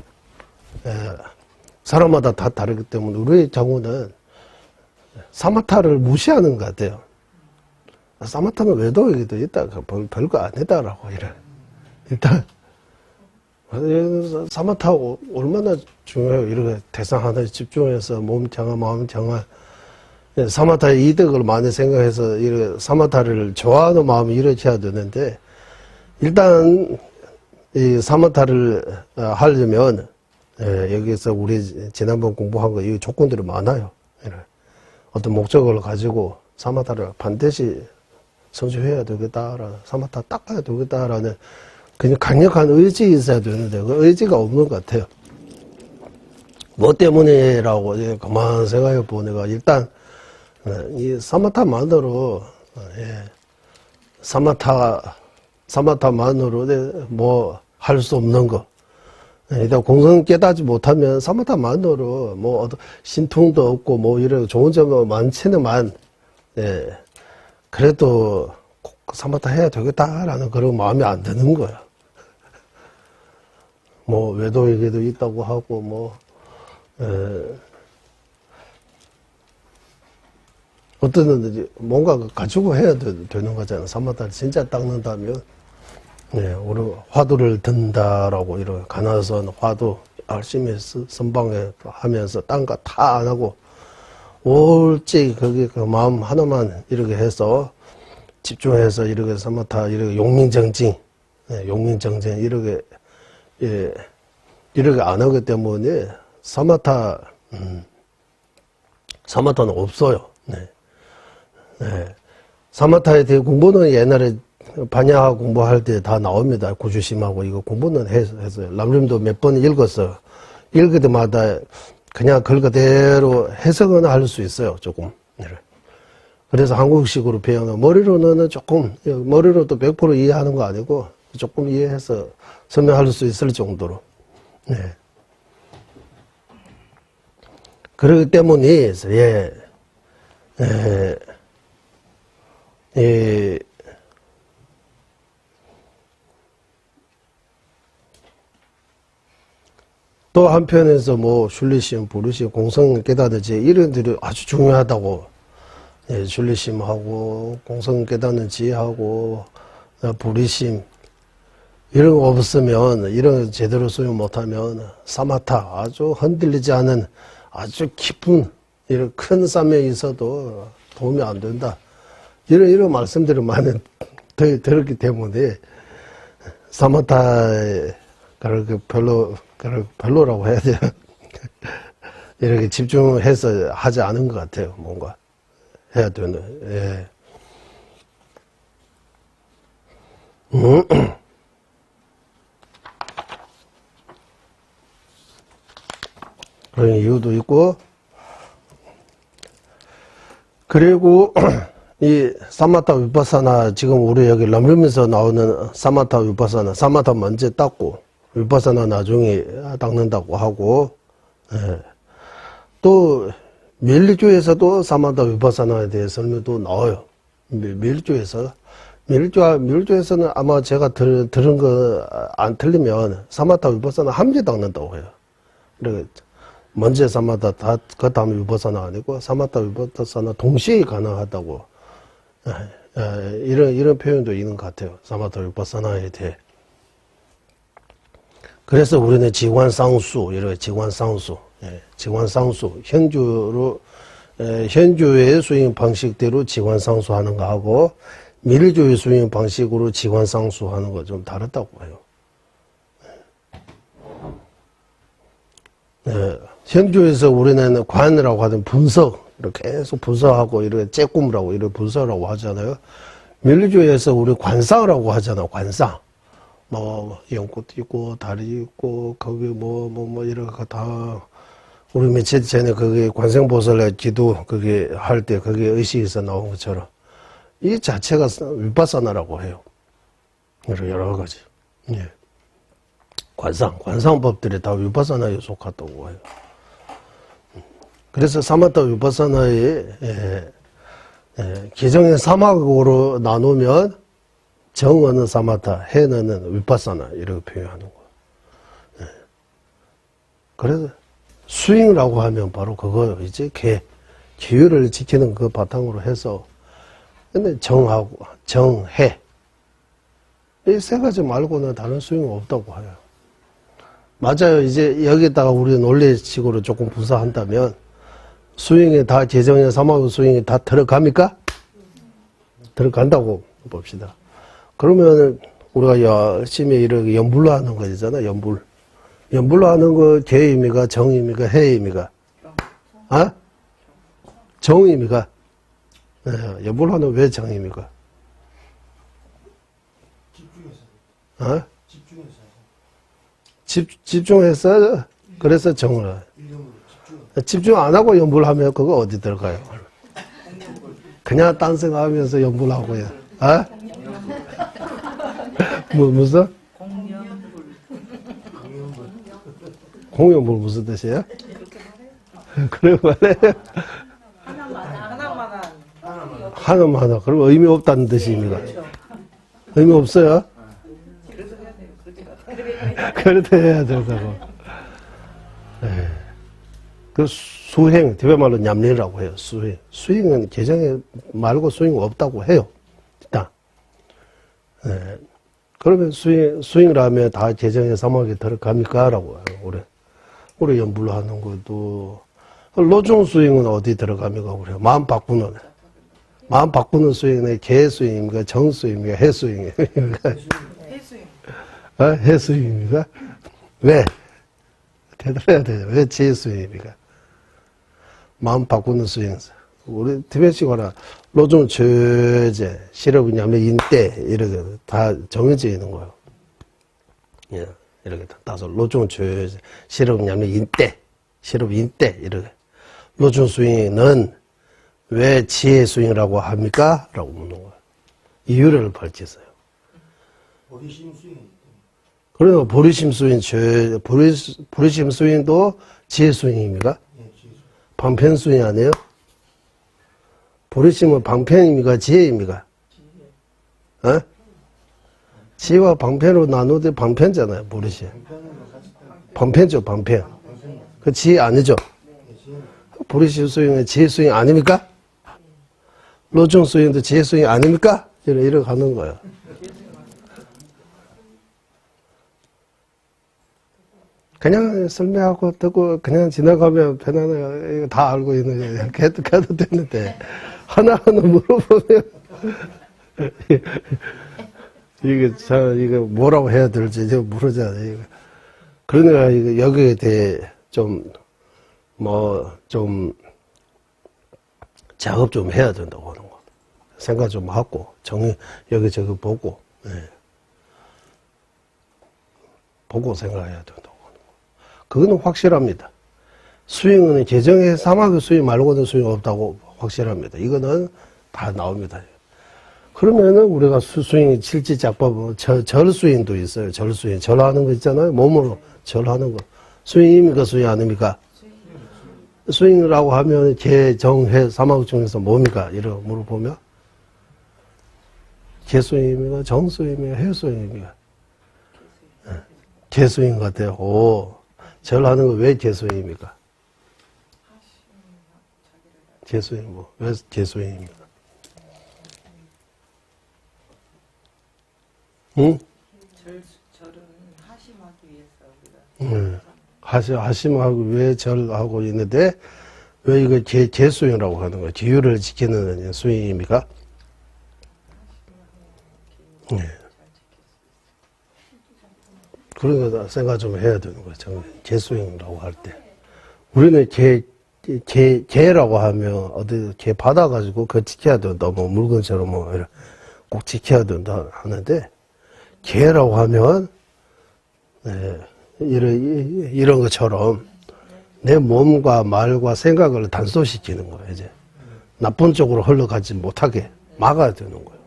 사람마다 다 다르기 때문에 우리 경우는 사마타를 무시하는 것 같아요. 사마타는 외도에도 있다. 별거 아니다라고 이래. 일단 사마타 얼마나 중요해요. 이렇게 대상 하나에 집중해서 몸 정화, 마음 정화. 사마타의 이득을 많이 생각해서 이렇게 사마타를 좋아하는 마음이 일으켜야 되는데, 일단 이 사마타를 하려면 여기서 우리 지난번 공부한 거 이 조건들이 많아요. 어떤 목적을 가지고 사마타를 반드시 성취해야 되겠다라는, 사마타 닦아야 되겠다라는 그냥 강력한 의지 있어야 되는데 그 의지가 없는 것 같아요. 뭐 때문이라고 그만 생각해 보니까 일단 이 사마타만으로 사마타만으로 뭐 할 수 없는 거. 일단 공성 깨닫지 못하면 사마타만으로 뭐 어떤 신통도 없고 뭐 이런 좋은 점은 많지만 그래도 꼭 사마타 해야 되겠다라는 그런 마음이 안 드는 거야. 뭐 외도에게도 있다고 하고 뭐 어떤 뭔가 가지고 해야 되는 거잖아. 사마타를 진짜 닦는다면 우리 화두를 든다라고 이런 가나선 화두 열심히 선방해 하면서 딴 거 다 안 하고 올지 거기 그 마음 하나만 이렇게 해서 집중해서 이렇게 사마타 이렇게 용민정진 이렇게 이렇게 안 하기 때문에 사마타는 없어요. 사마타에 대해 공부는 옛날에 반야하 공부할 때 다 나옵니다. 구주심하고 이거 공부는 했어요. 람림도 몇 번 읽었어요. 읽을 때마다 그냥 그대로 해석은 할 수 있어요. 조금. 그래서 한국식으로 배우는 머리로는 조금, 머리로도 100% 이해하는 거 아니고 조금 이해해서 설명할 수 있을 정도로. 그렇기 때문에 또 한편에서 뭐 슐리심, 부르심, 공성 깨닫는 지 이런 들이 아주 중요하다고. 슐리심하고 공성 깨닫는 지하고 부리심 이런 거 없으면, 이런 거 제대로 수용 못하면 사마타 아주 흔들리지 않은 아주 깊은 이런 큰 쌈에 있어도 도움이 안 된다. 이런 말씀들을 많이 들었기 때문에 사마타 그렇게 별로라고 해야 돼요. 이렇게 집중해서 하지 않은 것 같아요. 뭔가 해야 되는. 그런 이유도 있고, 그리고 이 사마타 위파사나, 지금 우리 여기 람림에서 나오는 사마타 위파사나, 사마타 먼저 닦고 위파사나 나중에 닦는다고 하고, 또 밀주에서도 사마타 위파사나에 대해 설명도 나와요. 밀주에서는 아마 제가 들은 거 안 틀리면 사마타 위파사나 함께 닦는다고 해요. 그러니까 먼저 사마타 그 다음에 위파사나 아니고 사마타 위파사나 동시에 가능하다고, 이런 표현도 있는 것 같아요. 사마타 위파사나에 대해. 그래서 우리는 지관상수, 이렇게 지관상수, 현주의 수행 방식대로 지관상수 하는 거 하고, 밀주의 수행 방식으로 지관상수 하는 거 좀 다르다고 해요. 현주에서 우리는 관이라고 하던 분석, 이렇게 계속 분석하고, 이렇게 쬐꿈이라고, 이렇게 분석이라고 하잖아요. 밀주에서 우리 관상이라고 하잖아, 관상. 뭐, 연꽃 있고, 다리 있고, 거기 이렇게 다, 우리 며칠 전에 그게 관생보살의 기도, 그게 할 때, 그게 의식에서 나온 것처럼. 이 자체가 위파사나라고 해요. 여러 가지. 관상법들이 다 위파사나에 속하다고 해요. 그래서 사마타 위파사나의, 개정의 사막으로 나누면 정어는 사마타, 해는 위파사나 이렇게 표현하는 거예요. 예. 그래서 스윙이라고 하면 바로 그거이지. 기율을 지키는 그 바탕으로 해서. 근데 정하고 정해 이 세 가지 말고는 다른 스윙이 없다고 해요. 맞아요. 이제 여기다가 우리 논리식으로 조금 분사한다면 스윙에 다 재정의 사마구 스윙이 다 들어갑니까? 들어간다고 봅시다. 그러면 우리가 열심히 이렇게 연불로 하는 거잖아. 연불로 하는 거 개의미가 정의미가 해의미가 정의미가 연불로 하는 왜 정의미가 집중해서 그래서 정을 집중 안 하고 연불하면 그거 어디 들어가요? 그냥 딴 생각하면서 연불하고요. 무슨? 공연불 무슨 뜻이에요? 그래 말해. 하나만 하나. 그럼 의미 없다는 뜻입니다. 의미 없어요? 그래도 해야 된다고. 네. 그 수행, 대외말로 냠리라고 해요. 수행. 수행은 개정에 말고 수행 없다고 해요. 일단. 네. 그러면 수행을 하면 다 개정에 사막에 들어갑니까? 라고 해요. 우리 연불로 하는 것도. 로종 수행은 어디 들어갑니까? 그래요. 마음 바꾸는 수행은 개 수행입니까? 정 수행입니까? 해 수행입니까? 해 수행입니까? 왜? 대답해야 돼요. 왜 제 수행입니까? 마음 바꾸는 수행. 우리 티베트식어나 로종 죄제, 실업이냐면 인대 이렇게 다 정해져 있는 거예요. 예, 이렇게 다소 로종 죄제, 실업이냐면 인대, 실업 인대 이렇게. 로종 수행은 왜 지혜 수행이라고 합니까? 라고 묻는 거예요. 이유를 밝혔어요. 보리심 수행. 그래서 보리심 수행, 보리심 수행도 지혜 수행입니까? 네, 지혜 수행. 방편 수행 아니에요? 보리심은 방편입니까? 지혜입니까? 지혜. 지혜와 방편으로 나누되 방편잖아요, 보리심. 방편죠, 방편. 그 지혜 아니죠? 보리심 수행은 지혜 수행 아닙니까? 로종 수행도 지혜 수행 아닙니까? 이렇게 가는 거예요. 그냥 설명하고 듣고 그냥 지나가면 편안하게 이거 다 알고 있는 가도 되는데 하나하나 물어보면 이게 뭐라고 해야 될지 이제 모르잖아요. 그러니까 이거 여기에 대해 좀 작업 좀 해야 된다고 하는 거. 생각 좀 하고 여기저기 보고 보고 생각해야 된다고. 그거는 확실합니다. 수행은 개정의 사막의 수행 말고는 수행 없다고 확실합니다. 이거는 다 나옵니다. 그러면은 우리가 수행이 칠지작법, 절 수행도 있어요. 절 수행. 절하는 거 있잖아요. 몸으로 절하는 거. 수행입니까? 수행 아닙니까? 수행이라고 하면 개정해 사막 중에서 뭡니까? 이렇게 물어보면 개수행입니까? 정수행입니까? 해수행입니까? 개수행 같아요. 오. 절하는 거 왜 개수행입니까? 개수행 왜 개수행입니까? 응? 절은 하심하기 위해서 우리가 하심하고 왜 절하고 있는데 왜 이거 개수행이라고 하는 거예요? 기율을 지키는 수행입니까? 네. 그러니까 생각 좀 해야 되는 거죠. 개수행이라고 할 때. 우리는 개라고 하면, 어디, 개 받아가지고, 그거 지켜야 된다. 뭐, 물건처럼 꼭 지켜야 된다 하는데, 개라고 하면, 이런 것처럼, 내 몸과 말과 생각을 단소시키는 거예요, 이제. 나쁜 쪽으로 흘러가지 못하게 막아야 되는 거예요.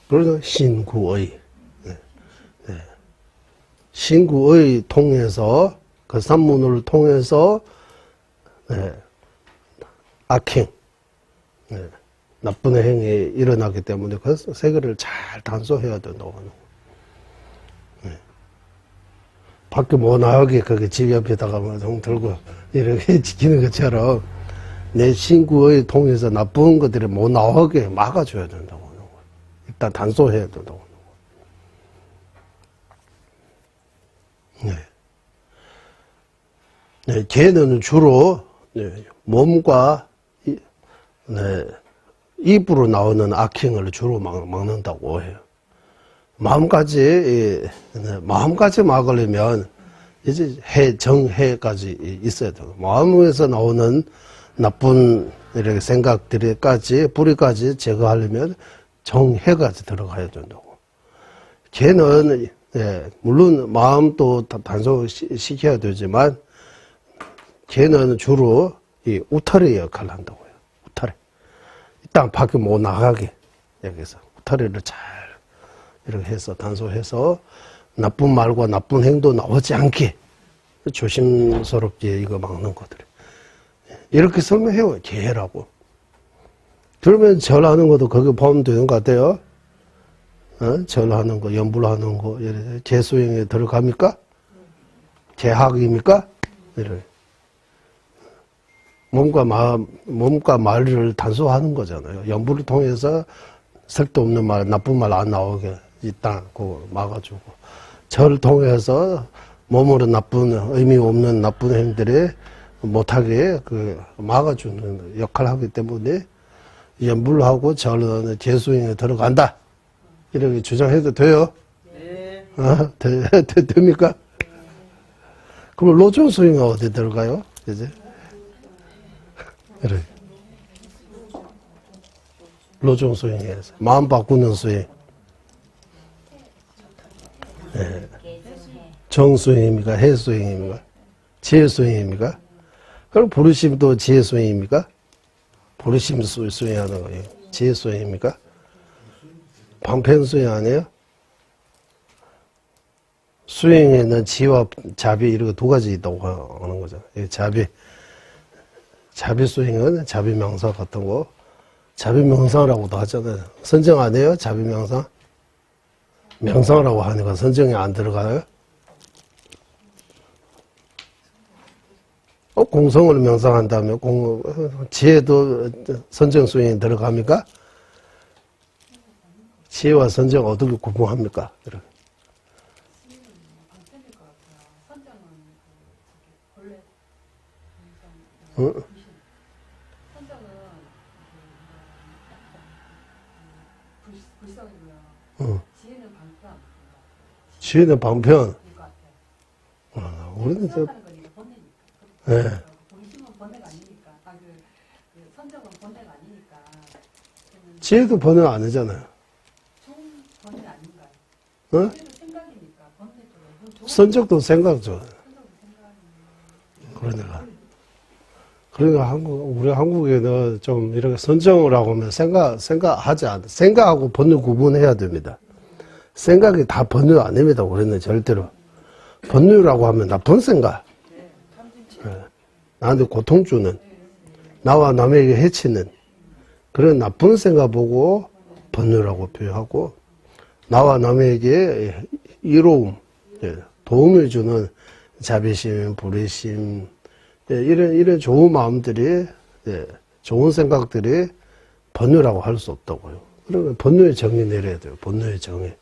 그래서 신구의, 신구의 통해서, 그 산문을 통해서, 악행, 나쁜 행위 일어나기 때문에 그 세계를 잘 단속해야 된다고 하는 거예요. 네. 밖에 못 나가게 거기 집 옆에다가 뭐 들고 이렇게 지키는 것처럼 내 신구의 통해서 나쁜 것들이 못 나오게 막아줘야 된다고 하는 거예요. 일단 단속해야 된다고 하는 거예요. 네. 네, 개는 주로 몸과 입으로 나오는 악행을 주로 막는다고 해요. 마음까지 막으려면 이제 정해까지 있어야 돼요. 마음에서 나오는 나쁜 이렇게 생각들까지 뿌리까지 제거하려면 정해까지 들어가야 된다고. 개는 물론 마음도 단속시켜야 되지만 개는 주로 이 우타리 역할을 한다고요. 우타리. 일단 밖에 못 나가게 여기서 우타리를 잘 이렇게 해서 단속해서 나쁜 말과 나쁜 행도 나오지 않게 조심스럽게 이거 막는 것들이. 이렇게 설명해요. 개라고. 그러면 절하는 것도 거기 보면 되는 것 같아요. 절하는 거, 연불하는 거, 개수행에 들어갑니까? 개학입니까? 이래. 몸과 말을 단속하는 거잖아요. 연불을 통해서 쓸데없는 말, 나쁜 말 안 나오게 일단 그거 막아주고, 절을 통해서 몸으로 나쁜 의미 없는 나쁜 행들이 못하게 막아주는 역할을 하기 때문에 연불하고 절은 개수행에 들어간다. 이렇게 주장해도 돼요? 네. 됩니까? 그럼 로종수행은 어디 들어가요? 이제? 그래. 로종수행에서 마음 바꾸는 수행. 네. 정수행입니까? 해수행입니까? 지혜수행입니까? 그럼 부르심도 지혜수행입니까? 부르심 수행하는 거예요. 지혜수행입니까? 방편수행 아니에요? 수행에는 지와 자비 이렇게 두 가지 있다고 하는 거죠. 자비 수행은 자비명상 같은 거, 자비명상이라고도 하잖아요. 선정 안 해요? 자비명상? 명상이라고 하니까 선정이 안 들어가요? 공성을 명상한다면 지혜도 선정 수행에 들어갑니까? 지혜와 선정 어떻게 구분합니까? 응? 응. 지혜는 방편. 우리는 저, 네. 지혜도 번외 아니잖아요. 어? 선적도 생각죠. 그러니까 우리 한국에는 좀 이렇게 선정을 하고 하면 생각하지 않아. 생각하고 번뇌 구분해야 됩니다. 생각이 다 번뇌 아닙니다. 우리는 절대로. 번뇌라고 하면 나쁜 생각. 네. 나한테 고통 주는, 나와 남에게 해치는 그런 나쁜 생각 보고 번뇌라고 표현하고, 나와 남에게 이로움, 도움을 주는 자비심, 불의심, 이런 좋은 마음들이, 좋은 생각들이 번뇌라고 할 수 없다고요. 그러면 번뇌의 정의 내려야 돼요. 번뇌의 정의.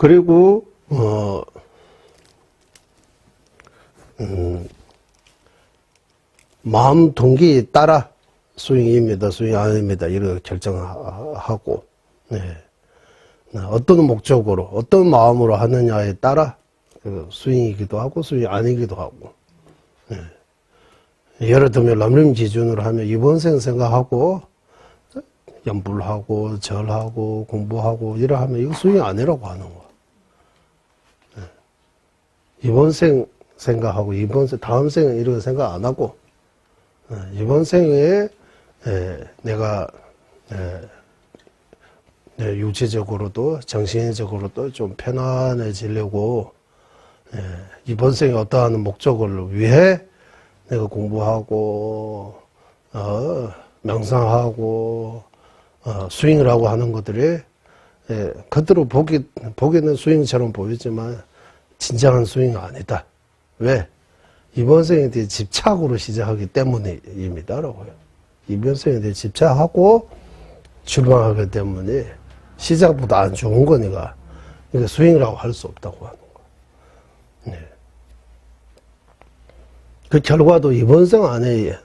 그리고, 마음 동기에 따라 수행입니다, 수행 아닙니다, 이렇게 결정하고, 어떤 목적으로, 어떤 마음으로 하느냐에 따라 수행이기도 하고, 수행이 아니기도 하고, 예를 들면, 람림 기준으로 하면 이번 생 생각하고, 연불하고, 절하고, 공부하고, 이러 하면 이거 수행이 아니라고 하는 거야. 이번 생 생각하고, 다음 생 이렇게 생각 안 하고, 이번 생에 내가 네, 육체적으로도 정신적으로도 좀 편안해지려고 이번 생에 어떠한 목적을 위해 내가 공부하고 명상하고 스윙을 하고 하는 것들이 겉으로 보기는 스윙처럼 보이지만 진정한 스윙이 아니다. 왜? 이번 생에 대해 집착으로 시작하기 때문입니다라고요. 이번 생에 대해 집착하고 출발하기 때문에 시작보다 안 좋은 거니까 이거 스윙이라고 할 수 없다고 하는 거. 네. 그 결과도 이번 생 안에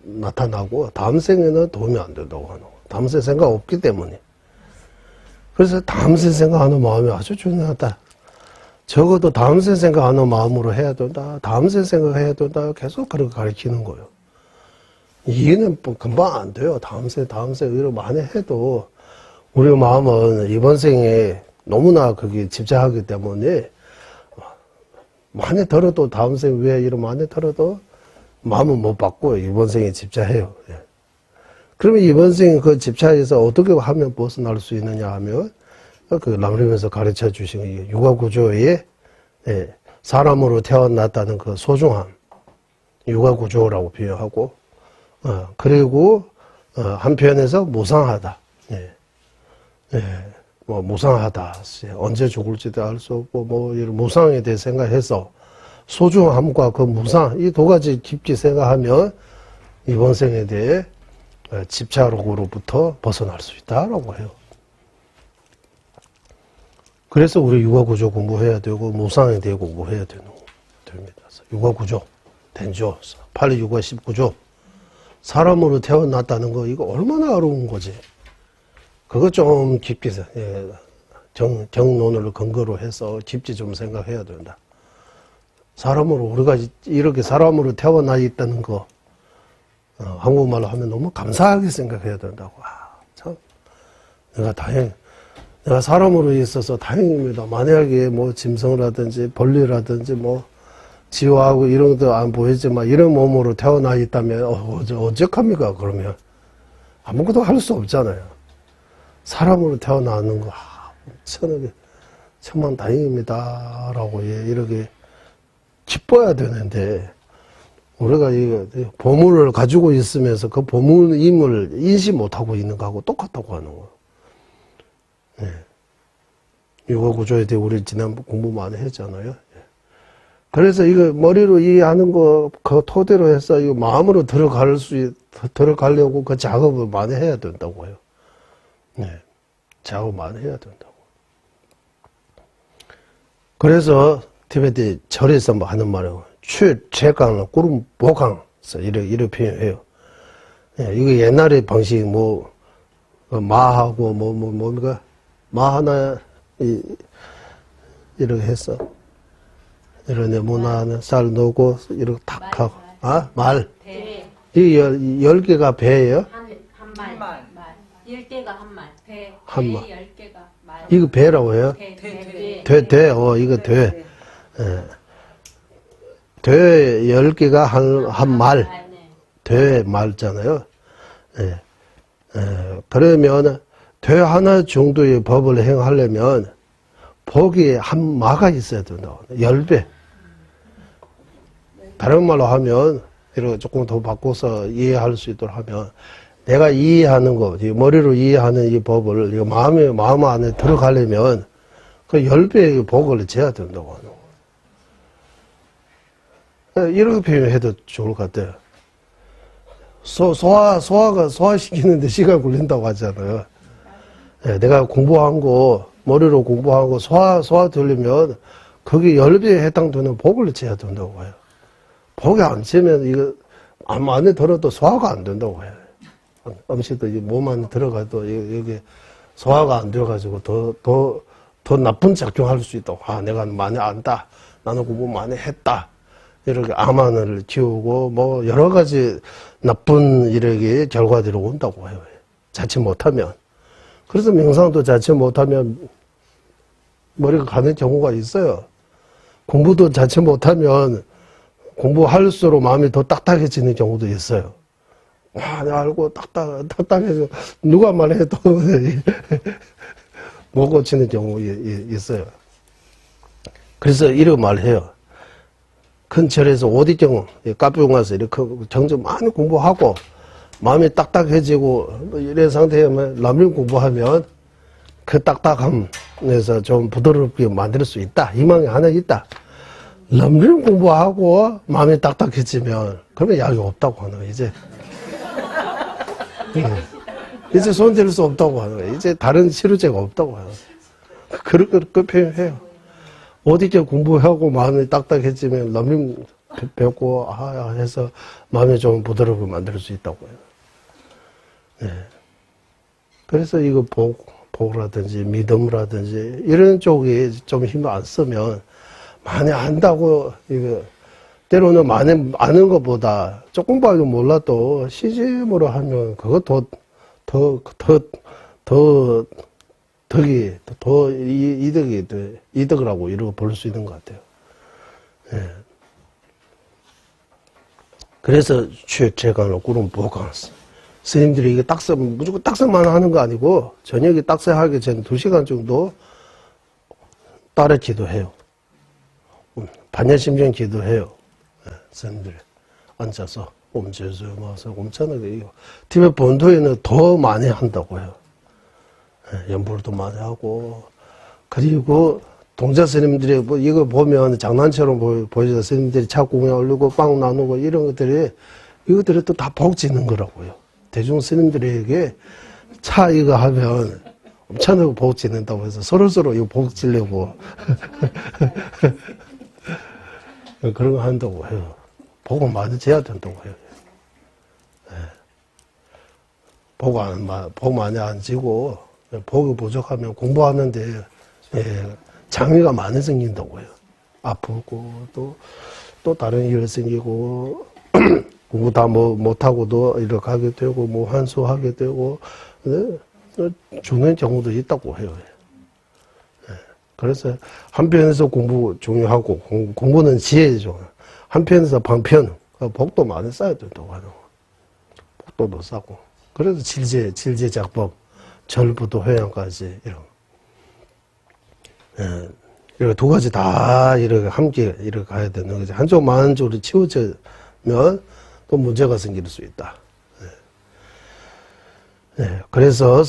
나타나고 다음 생에는 도움이 안 된다고 하는 거. 다음 생 생각 없기 때문에. 그래서 다음 생 생각하는 마음이 아주 중요하다. 적어도 다음 생 생각하는 마음으로 해야 된다. 다음 생 생각해야 된다. 계속 그렇게 가르치는 거예요. 이해는 금방 안 돼요. 다음 생 이렇게 많이 해도 우리 마음은 이번 생에 너무나 그게 집착하기 때문에 많이 들어도 다음 생 왜 이런 많이 들어도 마음은 못 바꿔요. 이번 생에 집착해요. 그러면 이번 생에 그 집착에서 어떻게 하면 벗어날 수 있느냐 하면 그 랑림에서 가르쳐 주신 육아구조의 사람으로 태어났다는 그 소중함, 육아구조라고 표현하고 그리고 한편에서 무상하다. 뭐 무상하다. 언제 죽을지도 알 수 없고 뭐 이런 무상에 대해 생각해서 소중함과 그 무상 이 두 가지 깊게 생각하면 이번 생에 대해 집착으로부터 벗어날 수 있다라고 해요. 그래서 우리 육아구조 공부해야 되고 무상에 대해 공부해야 됩니다. 육아구조, 된조, 8리 육아 19조 사람으로 태어났다는 거 이거 얼마나 어려운 거지. 그거 좀 깊게 정론을 근거로 해서 깊게 좀 생각해야 된다. 사람으로 우리가 이렇게 사람으로 태어나 있다는 거 한국말로 하면 너무 감사하게 생각해야 된다고. 참 내가 사람으로 있어서 다행입니다. 만약에 뭐 짐승이라든지 벌레라든지 뭐 지화하고 이런 것도 안 보이지만 이런 몸으로 태어나 있다면 어떡합니까? 그러면 아무것도 할 수 없잖아요. 사람으로 태어나는 거 천만 다행입니다 라고 이렇게 기뻐야 되는데 우리가 이 보물을 가지고 있으면서 그 보물임을 인식 못하고 있는 거하고 똑같다고 하는 거예요. 육아구조에 대해 우리 지난번 공부 많이 했잖아요. 그래서 이거 머리로 이해하는 거 그 토대로 해서 이거 마음으로 들어가려고 그 작업을 많이 해야 된다고 해요. 작업 많이 해야 된다고. 그래서 티베트 절에서 뭐 하는 말이에요. 최강, 구름 보강. 이렇게 표현해요. 이거 옛날의 방식, 마하고, 뭡니까? 마 하나, 이렇게 했어. 이런 모나는 쌀 넣고, 이렇게 탁 하고. 말. 배. 이 10개가 배예요? 한 말. 10개가 한 말. 배. 한 말. 10개가 말. 이거 배라고 해요? 배. 이거 돼. 돼 10개가 한 말. 돼 말잖아요. 그러면 돼 하나 정도의 법을 행하려면 복이 한 마가 있어야 된다. 10배. 다른 말로 하면, 이렇게 조금 더 바꿔서 이해할 수 있도록 하면, 내가 이해하는 거, 머리로 이해하는 이 법을, 이거 마음 안에 들어가려면, 그 10배의 복을 재야 된다고 하는 거. 이렇게 표현해도 좋을 것 같아요. 소화시키는데 시간 걸린다고 하잖아요. 내가 공부한 거, 머리로 공부한 거 소화되려면, 거기 10배에 해당되는 복을 재야 된다고 해요. 복이 안 채면 이거 안에 들어도 소화가 안 된다고 해요. 음식도 몸 안에 들어가도 이게 소화가 안 돼가지고 더 나쁜 작용할 수 있다고. 내가 많이 안다. 나는 공부 많이 했다. 이렇게 암환을 키우고 여러 가지 나쁜 이렇게 결과들이 온다고 해요. 자칫 못하면. 그래서 명상도 자칫 못하면 머리가 가는 경우가 있어요. 공부도 자칫 못하면 공부할수록 마음이 더 딱딱해지는 경우도 있어요. 내가 알고 딱딱해서 누가 말해도 못 고치는 경우 있어요. 그래서 이런 말 해요. 큰 절에서 오디경, 카페 가서 이렇게 정적 많이 공부하고, 마음이 딱딱해지고, 뭐 이런 상태에만 남림 공부하면, 그 딱딱함에서 좀 부드럽게 만들 수 있다. 희망이 하나 있다. 남림 공부하고, 마음이 딱딱해지면, 그러면 약이 없다고 하는 거예요, 이제. 이제 손댈 수 없다고 하는 거예요. 이제 다른 치료제가 없다고 해요. 그렇게 표현해요. 어디게 공부하고 마음이 딱딱해지면 남림 배우고 해서 마음이 좀 부드럽게 만들 수 있다고 해요. 네. 그래서 이거 복라든지 믿음이라든지 이런 쪽에 좀 힘을 안 쓰면 많이 안다고 이거 때로는 많이 아는 것보다 조금밖에 몰라도 시집으로 하면 그거 더 이득이라고 이러고 볼 수 있는 것 같아요. 예. 그래서 제가 꾸름 보강했어. 스님들이 이게 무조건 딱새만 하는 거 아니고, 저녁에 딱새 하기 전에 2시간 정도 따라 기도해요. 반야심정 기도해요. 예, 스님들 앉아서 옴제수 마서 옴차는 이거 티베트 본토에는 더 많이 한다고 해요. 연불도 많이 하고, 그리고 동자 스님들이 뭐 이거 보면 장난처럼 보여줘. 스님들이 차 공에 올리고 빵 나누고 이런 이것들이 또 다 복 짓는 거라고요. 대중 스님들에게 차 이거 하면 엄청나게 복 짓는다고 해서 서로서로 이거 복 짓려고 그런 거 한다고 해요. 복은 많이 재야 된다고 해요. 복 많이 안 지고, 복이 부족하면 공부하는데, 장애가 많이 생긴다고 해요. 아프고, 또 다른 일 생기고, 공부 다 못하고도 이렇게 하게 되고, 뭐 환수하게 되고, 죽는 경우도 있다고 해요. 그래서 한편에서 공부 중요하고, 공부는 지혜죠. 한편에서 방편, 복도 많이 쌓아야 된다고 하는 거. 복도도 쌓고. 그래서 질제작법, 절부도 회양까지, 이렇게 두 가지 다 이렇게 함께 이렇게 가야 되는 거지. 한쪽만 한쪽으로 치우치면 또 문제가 생길 수 있다. 그래서,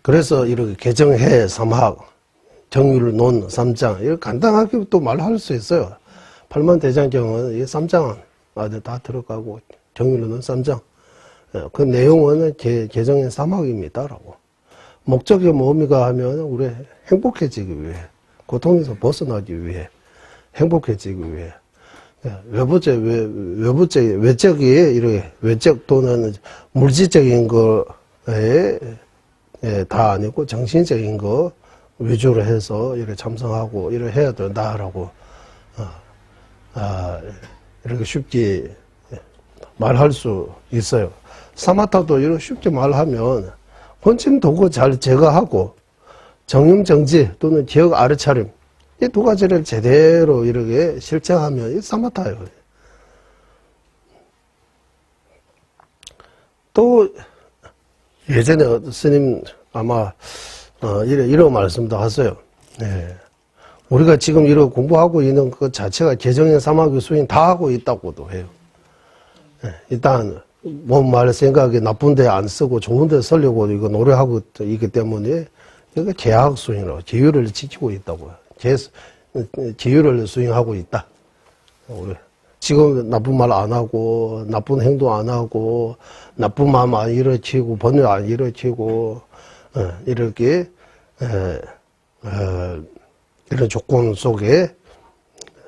그래서 이렇게 개정해 삼학, 정율, 논, 삼장, 이렇게 간단하게 또 말할 수 있어요. 팔만대장경은 이 3장 안에 다 들어가고, 정율론 3장. 그 내용은 개정의 사막입니다라고. 목적이 뭡니까 하면, 우리 행복해지기 위해, 고통에서 벗어나기 위해, 행복해지기 위해. 외적이, 이렇게, 외적 또는 물질적인 거에 다 아니고, 정신적인 거 위주로 해서 이렇게 참석하고, 이렇게 해야 된다라고. 이렇게 쉽게 말할 수 있어요. 사마타도 이렇게 쉽게 말하면 혼침 도구 잘 제거하고 정념정지 또는 기억 알아차림 이 두 가지를 제대로 이렇게 실천하면 이 사마타예요. 또 예전에 스님 아마 이런 말씀도 하세요. 우리가 지금 이렇게 공부하고 있는 것 자체가 개정의 사막의 수행 다 하고 있다고도 해요. 일단, 몸, 말, 생각이 나쁜 데 안 쓰고 좋은 데 쓰려고 이거 노력하고 있기 때문에, 이거 계약 수행이라고, 계율을 지키고 있다고요. 계율을 수행하고 있다. 지금 나쁜 말 안 하고, 나쁜 행동 안 하고, 나쁜 마음 안 일으키고, 번뇌 안 일으키고, 이렇게, 이런 조건 속에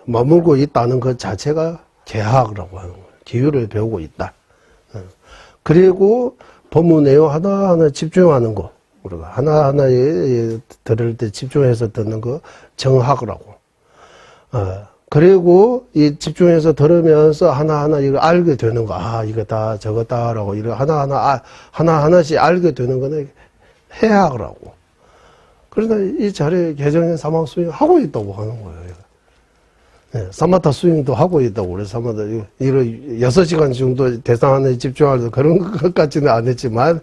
머물고 있다는 것 자체가 계학이라고 하는 거예요. 기율을 배우고 있다. 그리고 법문 내용 하나하나 집중하는 거. 우리가 하나하나에 들을 때 집중해서 듣는 거 정학이라고. 그리고 이 집중해서 들으면서 하나하나 이걸 알게 되는 거. 아, 이거다, 저거다라고 이렇게 하나하나씩 알게 되는 거는 해학이라고. 그러나 이 자리에 개정의 사망 수행 하고 있다고 하는 거예요. 사마타 스윙도 하고 있다고 그래. 사마타 이런 6시간 정도 대상 안에 집중하면서 그런 것까지는 안 했지만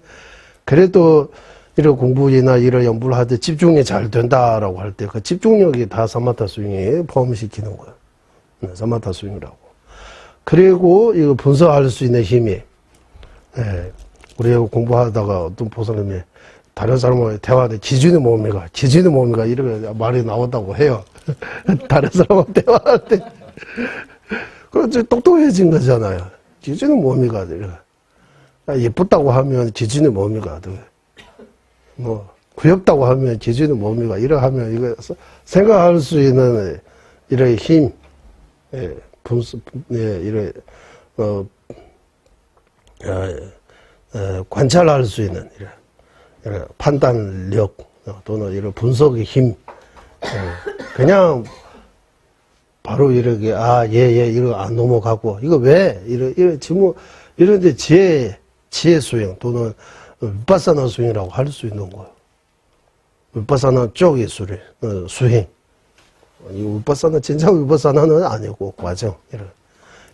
그래도 이런 공부나 이런 연구를 할 때 집중이 잘 된다라고 할 때 그 집중력이 다 사마타 스윙에 포함시키는 거야. 사마타 스윙이라고. 그리고 이거 분석할 수 있는 힘이, 우리가 공부하다가 어떤 보살님이 다른 사람하고 대화하는데 기준이 뭡니까? 이렇게 말이 나온다고 해요. 다른 사람하고 대화할 때. 그렇지, 똑똑해진 거잖아요. 기준이 뭡니까? 이렇게. 예쁘다고 하면 기준이 뭡니까? 뭐, 귀엽다고 하면 기준이 뭡니까? 이렇게 하면 이거 생각할 수 있는 이런 힘, 이런, 관찰할 수 있는 이런 판단력 또는 이런 분석의 힘, 그냥 바로 이렇게 이거 안 넘어가고 이거 왜 이런 질문 이런데 지혜 수행 또는 위파사나 수행이라고 할 수 있는 거예요. 위파사나 쪽의 수행. 이 위파사나 진짜 위파사나는 아니고 과정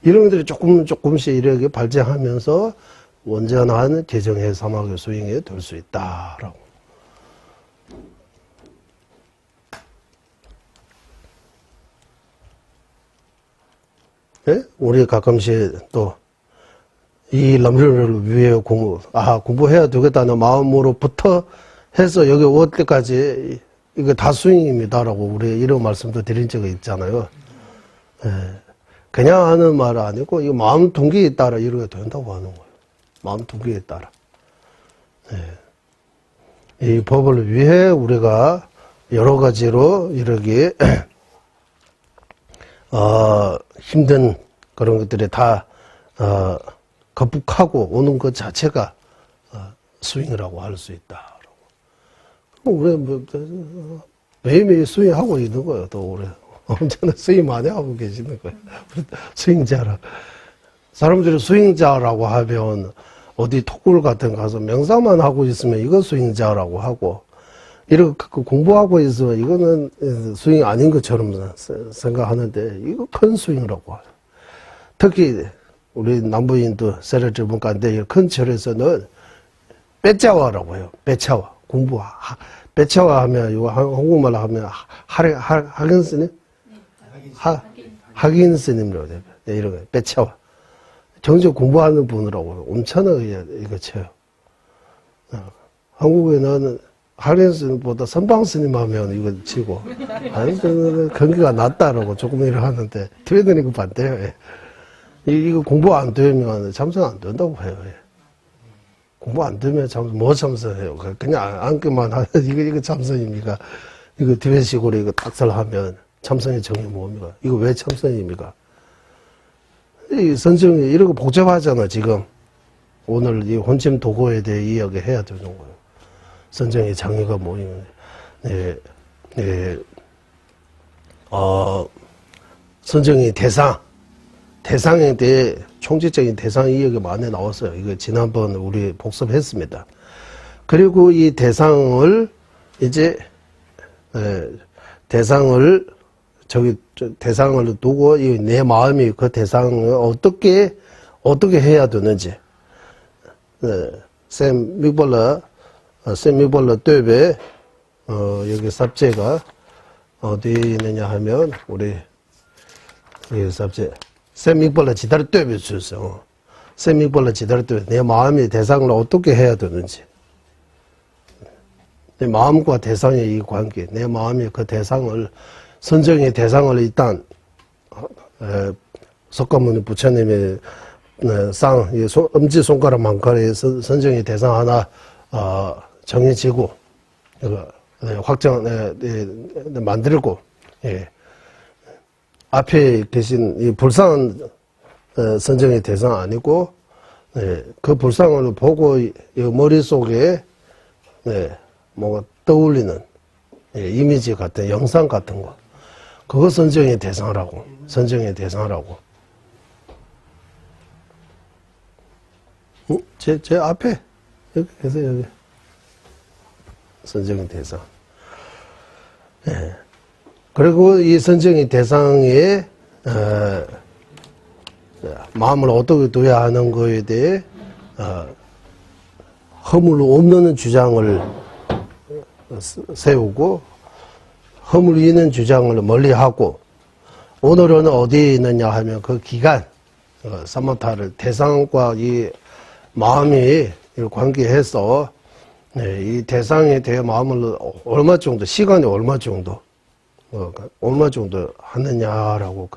이런 것들이 조금씩 이렇게 발전하면서 온전한 개정의 사막의 수행에 될 수 있다라고. 예? 우리 가끔씩 또 이 남들을 위해 공부해야 되겠다는 마음으로부터 해서 여기 올 때까지 이거 다 수행입니다라고 우리 이런 말씀도 드린 적이 있잖아요. 예. 그냥 하는 말 아니고 이거 마음 동기에 따라 이렇게 된다고 하는 거예요. 마음 동기에 따라. 예. 이 법을 위해 우리가 여러 가지로 이렇게 힘든 그런 것들이 다 극복하고 오는 것 자체가 스윙이라고 할 수 있다. 우리 매일매일 스윙하고 있는 거예요. 또 우리 언제나 스윙 많이 하고 계시는 거예요. 스윙자라. 사람들이 스윙자라고 하면 어디 톡굴 같은 가서 명상만 하고 있으면 이거 스윙자라고 하고 이렇게 공부하고 있으면 이거는 스윙 아닌 것처럼 생각하는데 이거 큰 스윙이라고 해요. 특히 우리 남부인도 세례절 문과인데 큰 절에서는 빼짜와라고 해요. 빼짜와. 빼짜와 하면 이거 한국말로 하면 하긴 스님? 하긴 스님이라고 해요. 이런 거 빼짜와. 정적 공부하는 분이라고 엄청나게 이거 쳐요. 한국에는 하긴 스님보다 선방 스님 하면 이거 치고 아니 경기가 낮다라고 조금 이렇게 하는데 티베트는 이거 반대예요. 이거 공부 안 되면 참선 안 된다고 해요. 공부 안 되면 뭐 참선해요? 그냥 앉기만 하면 이거 참선입니까? 이거 티베트식으로 이거 딱설하면 참선의 정의 뭡니까? 이거 왜 참선입니까? 이 선정이 이런 거 복잡하잖아, 지금. 오늘 이 혼침 도고에 대해 이야기해야 되는 거예요. 선정의 장애가 뭐냐면, 선정의 대상에 대해 총체적인 대상 이야기 많이 나왔어요. 이거 지난번 우리 복습했습니다. 그리고 이 대상을 이제 대상을 두고 내 마음이 그 대상을 어떻게 해야 되는지. 샘 미벌러 떼베 여기 삽제가 어디 있느냐 하면 우리 여기 삽제 샘 미벌러 지다를 떼베 주세요. 샘 미벌러 지다를 떼베 내 마음이 대상을 어떻게 해야 되는지. 내 마음과 대상의 이 관계, 내 마음이 그 대상을 선정의 대상을 일단 석가모니 부처님의 엄지 손가락만큼의 선정의 대상 하나 정해지고 확정 만들고 앞에 계신 이 불상 선정의 대상 아니고 그 불상을 보고 이 머릿속에 뭐가 떠올리는 이미지 같은 영상 같은 거 그거 선정의 대상이라고 제 앞에 여기 계세요. 여기 선정의 대상. 그리고 이 선정의 대상에 마음을 어떻게 둬야 하는 거에 대해 허물 없는 주장을 세우고 허물 있는 주장을 멀리하고 오늘은 어디에 있느냐 하면 그 기간 사마타를 대상과 이 마음이 관계해서 이 대상에 대해 마음을 얼마 정도 시간이 얼마 정도 하느냐라고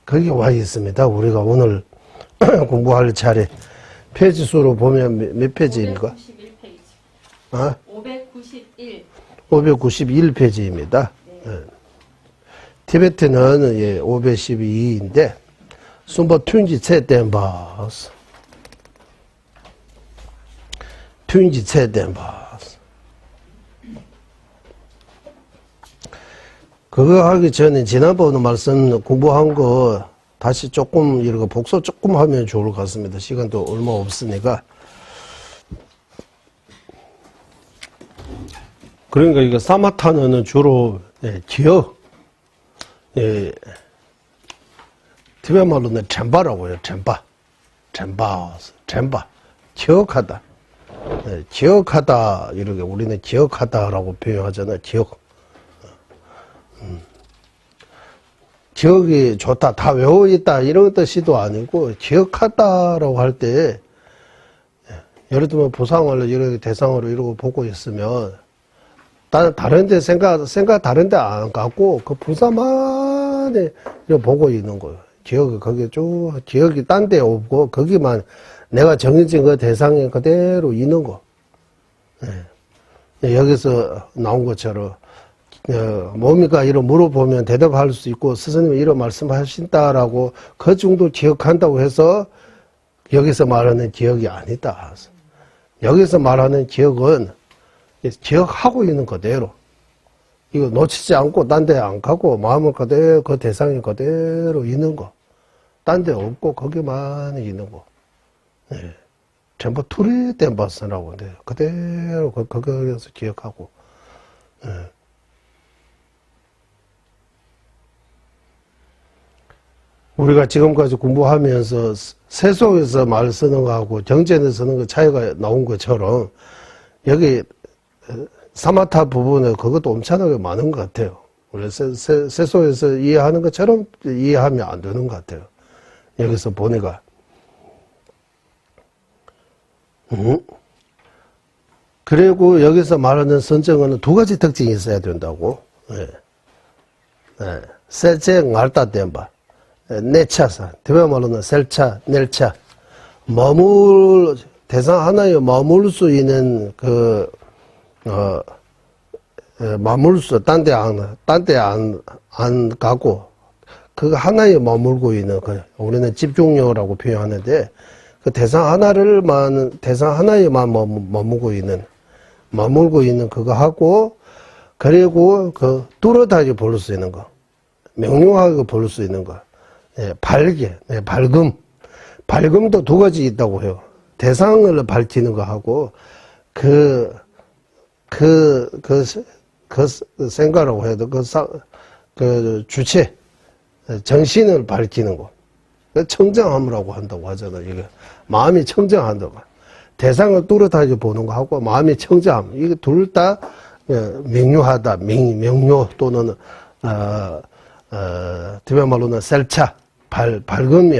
거기 와 있습니다. 우리가 오늘 공부할 차례 페이지 수로 보면 몇 페이지입니까? 591페이지. 591. 591페이지입니다. 티베트는 512인데 순보 튠지 체덴바스 튠지 체덴바스 그거 하기 전에 지난번에 말씀 공부한 거 다시 조금 이렇게 복습 조금 하면 좋을 것 같습니다. 시간도 얼마 없으니까. 그러니까 이거 사마타는 주로 기억, 티베트 말로는 쳔바라고 해요. 쳔바. 기억하다. 기억하다 이렇게 우리는 기억하다라고 표현하잖아요. 기억이 좋다, 다 외워있다 이런 뜻이도 아니고 기억하다라고 할 때 예를 들면 보상을 이렇게 대상으로 이러고 보고 있으면 다른데 생각 다른데 안 갖고 그 부사만에 보고 있는 거예요. 기억이 거기에 쭉 기억이 딴 데 없고 거기만 내가 정해진 그 대상에 그대로 있는 거. 여기서 나온 것처럼 뭡니까? 이런 물어보면 대답할 수 있고 스승님이 이런 말씀하신다라고 그 정도 기억한다고 해서 여기서 말하는 기억이 아니다. 여기서 말하는 기억은 기억하고 있는 그대로 이거 놓치지 않고 딴 데 안 가고 마음을 그대로 그 대상이 그대로 있는 거. 딴 데 없고 거기만 있는 거. 전부 투리 댐바스라고 하는데 그대로 거기에서 기억하고. 우리가 지금까지 공부하면서 세속에서 말 쓰는 거하고 정제에서 쓰는 거 차이가 나온 것처럼 여기 사마타 부분에 그것도 엄청나게 많은 것 같아요. 원래 세속에서 이해하는 것처럼 이해하면 안 되는 것 같아요. 여기서 보니까. 그리고 여기서 말하는 선정은 두 가지 특징이 있어야 된다고. 세제 알다 댐바. 내차사, 대변 말로는 셀차, 넬차, 대상 하나에 머물 수 있는 머물 수, 딴 데 안 가고, 그거 하나에 머물고 있는, 우리는 집중력이라고 표현하는데, 그 대상 하나에만 머물고 있는 그거 하고, 그리고 뚜렷하게 볼 수 있는 거, 명료하게 볼 수 있는 거. 밝음도 두 가지 있다고 해요. 대상을 밝히는 거 하고, 생각이라고 해도, 주체, 정신을 밝히는 거. 청정함이라고 한다고 하잖아요. 이게 마음이 청정한다고. 대상을 뚜렷하게 보는 거 하고, 마음이 청정함. 이게 둘 다 명료하다, 명료 또는, 티베트 말로는 셀차. 밝은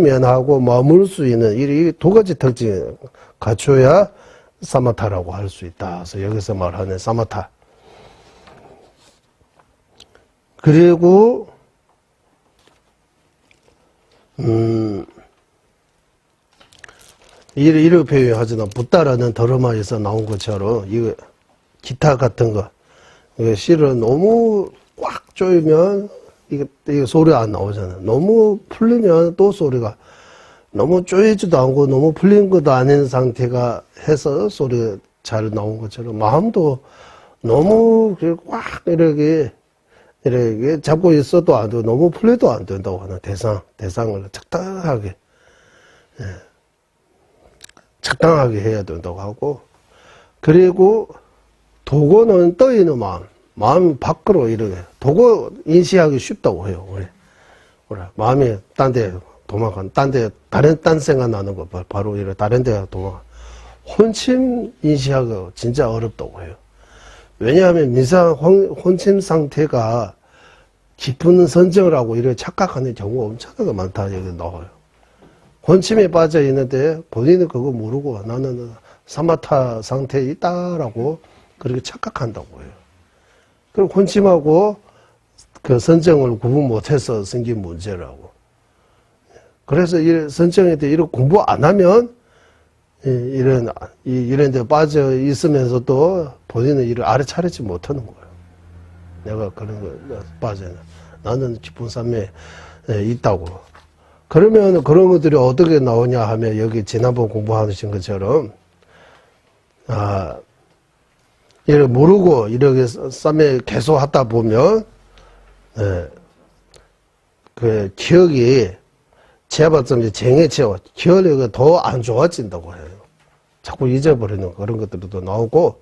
면하고 머물 수 있는 이 두 가지 특징을 갖춰야 사마타라고 할 수 있다. 그래서 여기서 말하는 사마타. 그리고 이렇게 표현하지만 붓다라는 더르마에서 나온 것처럼 이거 기타 같은 거 이거 실은 너무 꽉 조이면 이게 소리가 안 나오잖아. 너무 풀리면 또 소리가 너무 쪼이지도 않고 너무 풀린 것도 아닌 상태가 해서 소리가 잘 나온 것처럼 마음도 너무 꽉 이렇게 잡고 있어도 안 되고 너무 풀려도 안 된다고 하는 대상을 적당하게 해야 된다고 하고 그리고 도고는 떠 있는 마음 밖으로 이렇게 도고 인식하기 쉽다고 해요. 그래. 마음이 딴 데 도망간, 딴 생각 나는 거, 바로 이래, 다른 데 도망가. 혼침 인식하고 진짜 어렵다고 해요. 왜냐하면 혼침 상태가 깊은 선정을 하고 이렇게 착각하는 경우가 엄청나게 많다, 여기 나와요. 혼침에 빠져 있는데 본인은 그거 모르고 나는 사마타 상태에 있다라고 그렇게 착각한다고 해요. 그럼 혼침하고 그 선정을 구분 못해서 생긴 문제라고. 그래서 이 선정에 대해 이런 공부 안 하면 이런 데 빠져 있으면서도 본인은 이를 알아차리지 못하는 거예요. 내가 그런 거 빠져. 나는 기쁜 삶에 있다고. 그러면 그런 것들이 어떻게 나오냐 하면 여기 지난번 공부하신 것처럼 이렇게 모르고 이렇게 삶에 계속 하다 보면 그 기억이 제발좀 쟁여채워 기억력이 더 안 좋아진다고 해요. 자꾸 잊어버리는 그런 것들도 나오고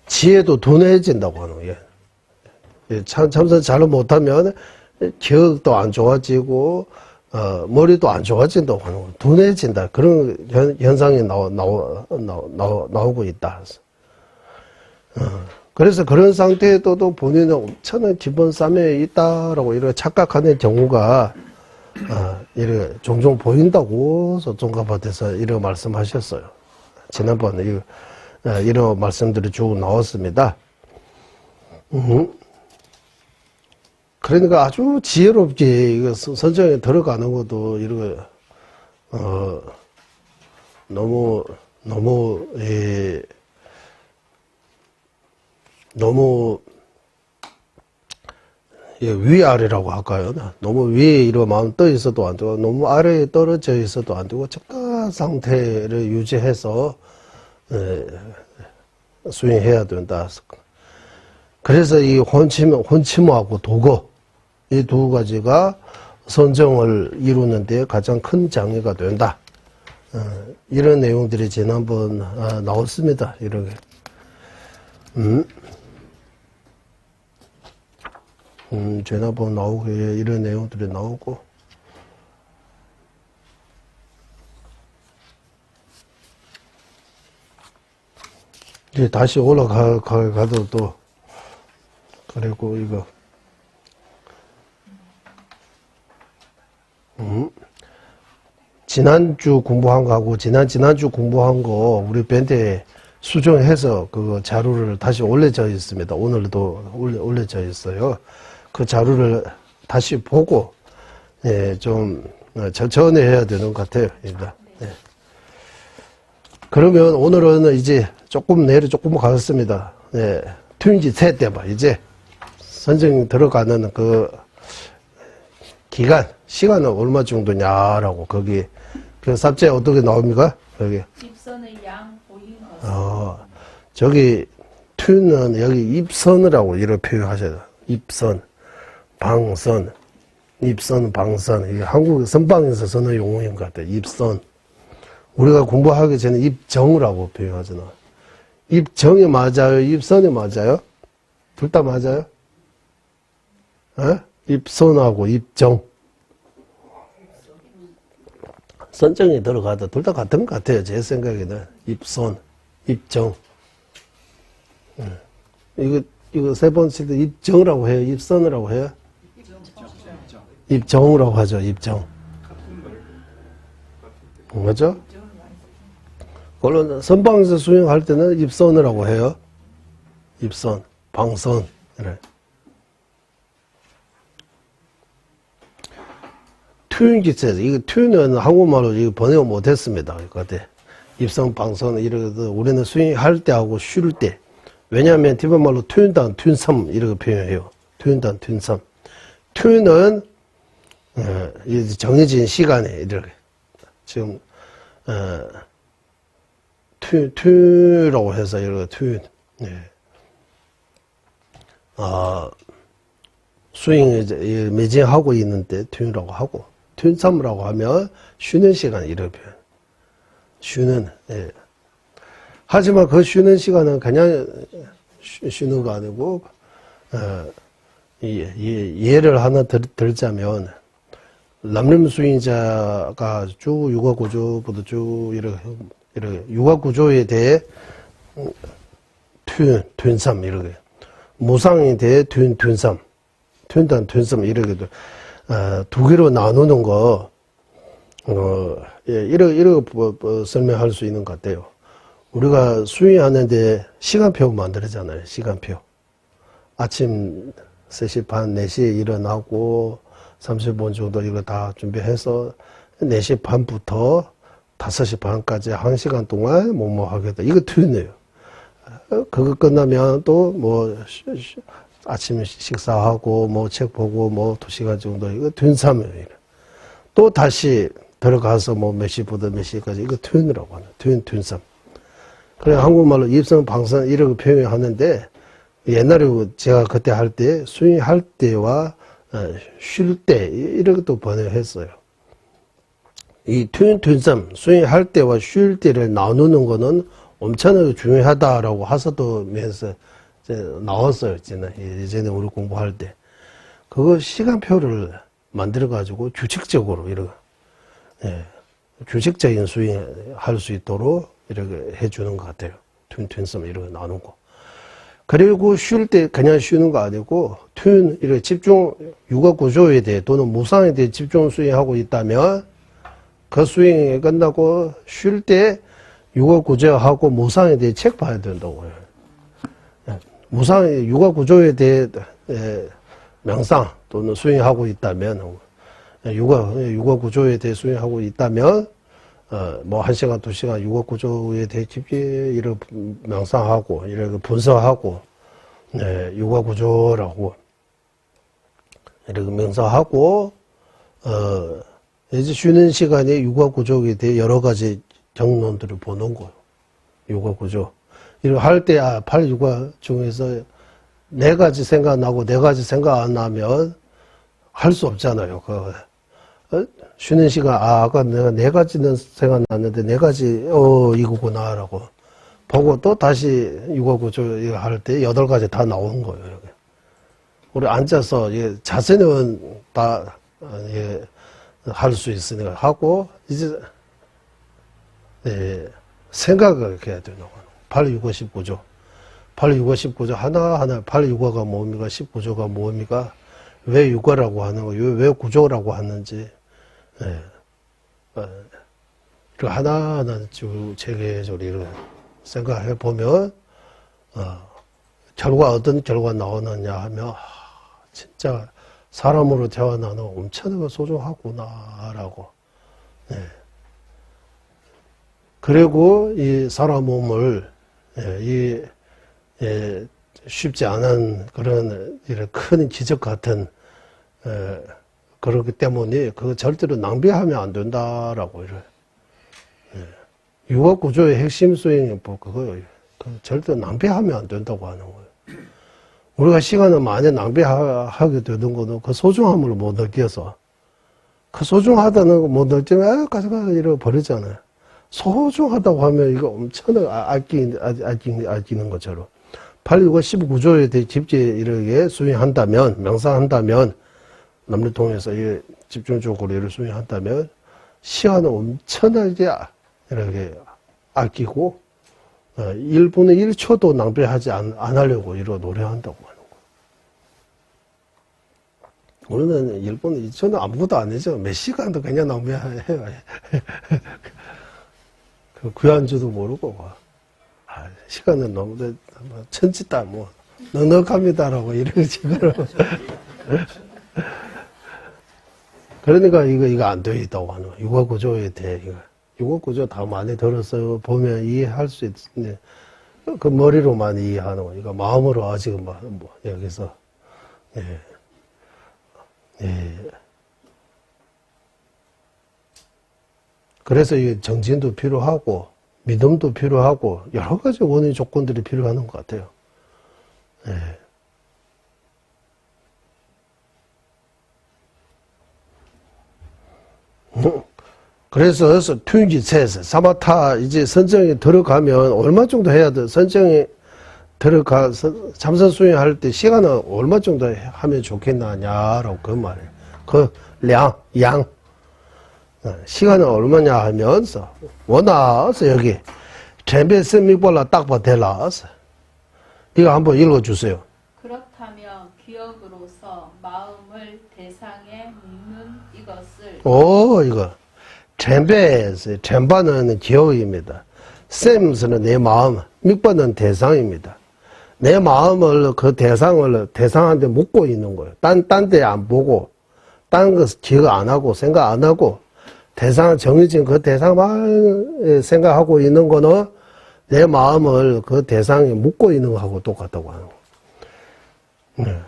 지혜도 둔해진다고 하는 거예요. 참선 잘 못하면 기억도 안 좋아지고 머리도 안 좋아진다고 하는 거예요. 둔해진다. 그런 현상이 나오고 있다. 그래서 그런 상태에도 본인은 엄청난 기본 쌈에 있다라고 이렇게 착각하는 경우가 이렇게 종종 보인다고 소총가밭에서 이렇게 말씀하셨어요. 지난번에 이런 말씀들이 쭉 나왔습니다. 그러니까 아주 지혜롭게 이거 선정에 들어가는 것도 이렇게 너무 위아래라고 할까요? 너무 위에 이런 마음 떠 있어도 안 되고 너무 아래에 떨어져 있어도 안 되고 적당한 상태를 유지해서 수행해야 된다. 그래서 이 혼침하고 도거 이 두 가지가 선정을 이루는 데 가장 큰 장애가 된다. 이런 내용들이 지난번 나왔습니다. 이렇게. 지난번 나오고 이런 내용들이 나오고 이제 다시 올라가도 또 그리고 이거 지난주 공부한 거하고 지난주 공부한 거 우리 밴드에 수정해서 그 자료를 다시 올려져 있습니다. 오늘도 올려져 있어요. 그 자료를 다시 보고 좀 전해야 되는 것 같아요. 네. 그러면 오늘은 이제 내려 조금 가겠습니다. 튜인지 셋 봐. 이제 선정 들어가는 그 시간은 얼마 정도냐라고 거기 그 삽제 어떻게 나옵니까? 여기 입선의 양 보인 저기 튜는 여기 입선이라고 이렇게 표현하셔야 돼요. 입선, 방선, 방선. 이게 한국 선방에서 쓰는 용어인 것 같아요. 입선. 우리가 공부하기 전에 입정이라고 표현하잖아. 입정이 맞아요? 입선이 맞아요? 둘 다 맞아요? 입선하고 입정. 선정이 들어가도 둘 다 같은 것 같아요. 제 생각에는. 입선, 입정. 이거 세 번 쓸 때 입정이라고 해요? 입선이라고 해요? 입정이라고 하죠. 입정. 맞죠? 물론 선방에서 수행할 때는 입선이라고 해요. 입선, 방선. 그래. 튜인기세에서 이거 튜는 한국말로 이거 번역 못했습니다. 그때 입선, 방선 이렇게 우리는 수행할 때 하고 쉴 때. 왜냐하면 티베트말로 튜인단, 튜인섬 이렇게 표현해요. 튜인단, 튜인섬. 튜는 정해진 시간에 이렇게 지금 튜라고 해서 이렇게 튜. 수행을 매진하고 있는데 튜라고 하고 튜섬이라고 하면 쉬는 시간 이렇게 표현. 쉬는. 하지만 그 쉬는 시간은 그냥 쉬는 거 아니고 예를 하나 들자면, 남림 수행자가 쭉 육아구조부터 쭉 이렇게 육아구조에 대해 튠삼 이렇게 무상에 대해 튠삼 튠삼 이렇게 두 개로 나누는 거 이렇게 설명할 수 있는 것 같아요. 우리가 수행하는데 시간표 만들잖아요. 시간표. 아침 3시 반, 4시에 일어나고 30분 정도 이거 다 준비해서 4시 반부터 5시 반까지 1시간 동안 뭐뭐 하겠다. 이거 튠이에요. 그거 끝나면 또 뭐 아침 식사하고 뭐 책 보고 뭐 2시간 정도 이거 튠삼이에요. 또 다시 들어가서 뭐 몇 시부터 몇 시까지 이거 튠이라고 하는 튠삼. 그래 한국말로 입선 방선 이렇게 표현하는데 옛날에 제가 그때 할 때 수행할 때와 쉴 때 이렇게 또 번역했어요. 이 튠삼 수행할 때와 쉴 때를 나누는 거는 엄청나게 중요하다라고 하사도면서 나왔어요. 예전에 우리 공부할 때 그거 시간표를 만들어 가지고 규칙적으로 이렇게 규칙적인 수행할 수 있도록 이렇게 해주는 것 같아요. 튠삼 이렇게 나누고. 그리고 쉴 때 그냥 쉬는 거 아니고 이렇게 집중 육아 구조에 대해 또는 무상에 대해 집중 수행하고 있다면 그 수행이 끝나고 쉴 때 육아 구조하고 무상에 대해 책 봐야 된다고 해요. 무상 육아 구조에 대해 명상 또는 수행하고 있다면 육아 구조에 대해 수행하고 있다면 뭐 1시간, 2시간 육아 구조에 대해 깊이 이렇게 명상하고 이렇게 분석하고 육아 구조라고 이렇게 명상하고 이제 쉬는 시간에 육아 구조에 대해 여러 가지 정론들을 보는 거예요. 육아 구조. 이렇게 할 때, 팔 육아 중에서 4가지 생각나고 4가지 생각 안 나면 할 수 없잖아요. 쉬는 시간, 아까 내가 4가지는 생각났는데 4가지, 이거구나, 라고 보고 또 다시 육아 구조 할 때 8가지 다 나오는 거예요. 여기. 우리 앉아서, 자세는 다, 할 수 있으니까 하고, 이제, 생각을 이렇게 해야 되는 거예요. 8, 6, 19조. 8, 6, 19조 하나하나 8, 6가 뭡니까? 19조가 뭡니까? 왜 육아라고 하는 거예요? 왜 구조라고 하는지. 이렇게 하나하나 쭉 체계적으로 이렇게 생각해 보면, 결과 어떤 결과 나오느냐 하면, 진짜 사람으로 태어나는 엄청나게 소중하구나라고. 그리고 이 사람 몸을 쉽지 않은 그런 이런 큰 기적 같은 그렇기 때문에 그거 절대로 낭비하면 안 된다라고 이래. 육아 구조의 핵심 수행이 그거예요. 절대 낭비하면 안 된다고 하는 거예요. 우리가 시간을 많이 낭비하게 되는 거는 그 소중함을 못 느껴서 그 소중하다는 거 못 느끼면 가져가 이러고 버리잖아요. 소중하다고 하면 이거 엄청나게 아끼는 것처럼 8, 6, 19조에 대해 깊게 이렇게 수행한다면, 명상한다면, 남녀통해서 집중적으로 이렇게 수행한다면, 시간을 엄청나게 이렇게 아끼고, 1분의 1초도 낭비하지 안 하려고 이렇게 노력한다고 하는 거예요. 우리는 1분의 1초는 아무것도 안 하죠. 몇 시간도 그냥 낭비해요. 그 귀한지도 모르고, 시간은 너무 천지다, 넉넉합니다라고 이렇게 지금. 그러니까 이거 안 되어 있다고 하는 거예요. 육아 구조에 대해, 육아 구조 다 많이 들었어요. 보면 이해할 수 있는데, 그 머리로만 이해하는 거예요. 그러니까 마음으로 아직은 여기서, 그래서 이 정진도 필요하고 믿음도 필요하고 여러 가지 원인 조건들이 필요한 것 같아요. 그래서 튠기 체스 사마타 이제 선정에 들어가면 얼마 정도 해야 돼? 선정에 들어가서 참선 수행할 때 시간은 얼마 정도 하면 좋겠느냐라고 그 말이에요. 그 양. 시간은 얼마냐 하면서 원하서 여기 전배 스미볼라 딱봐 대라서 이거 한번 읽어주세요. 그렇다면 기억으로서 마음을 대상에 묶는 이것을 이거 전배에서 전반은 기억입니다. 셈스는 내 마음, 밑바는 대상입니다. 내 마음을 그 대상한테 묶고 있는 거예요. 딴 데 안 보고, 딴 거 기억 안 하고, 생각 안 하고, 정해진 그 대상만 생각하고 있는 거는 내 마음을 그 대상에 묶고 있는 거하고 똑같다고 하는 거예요. 네.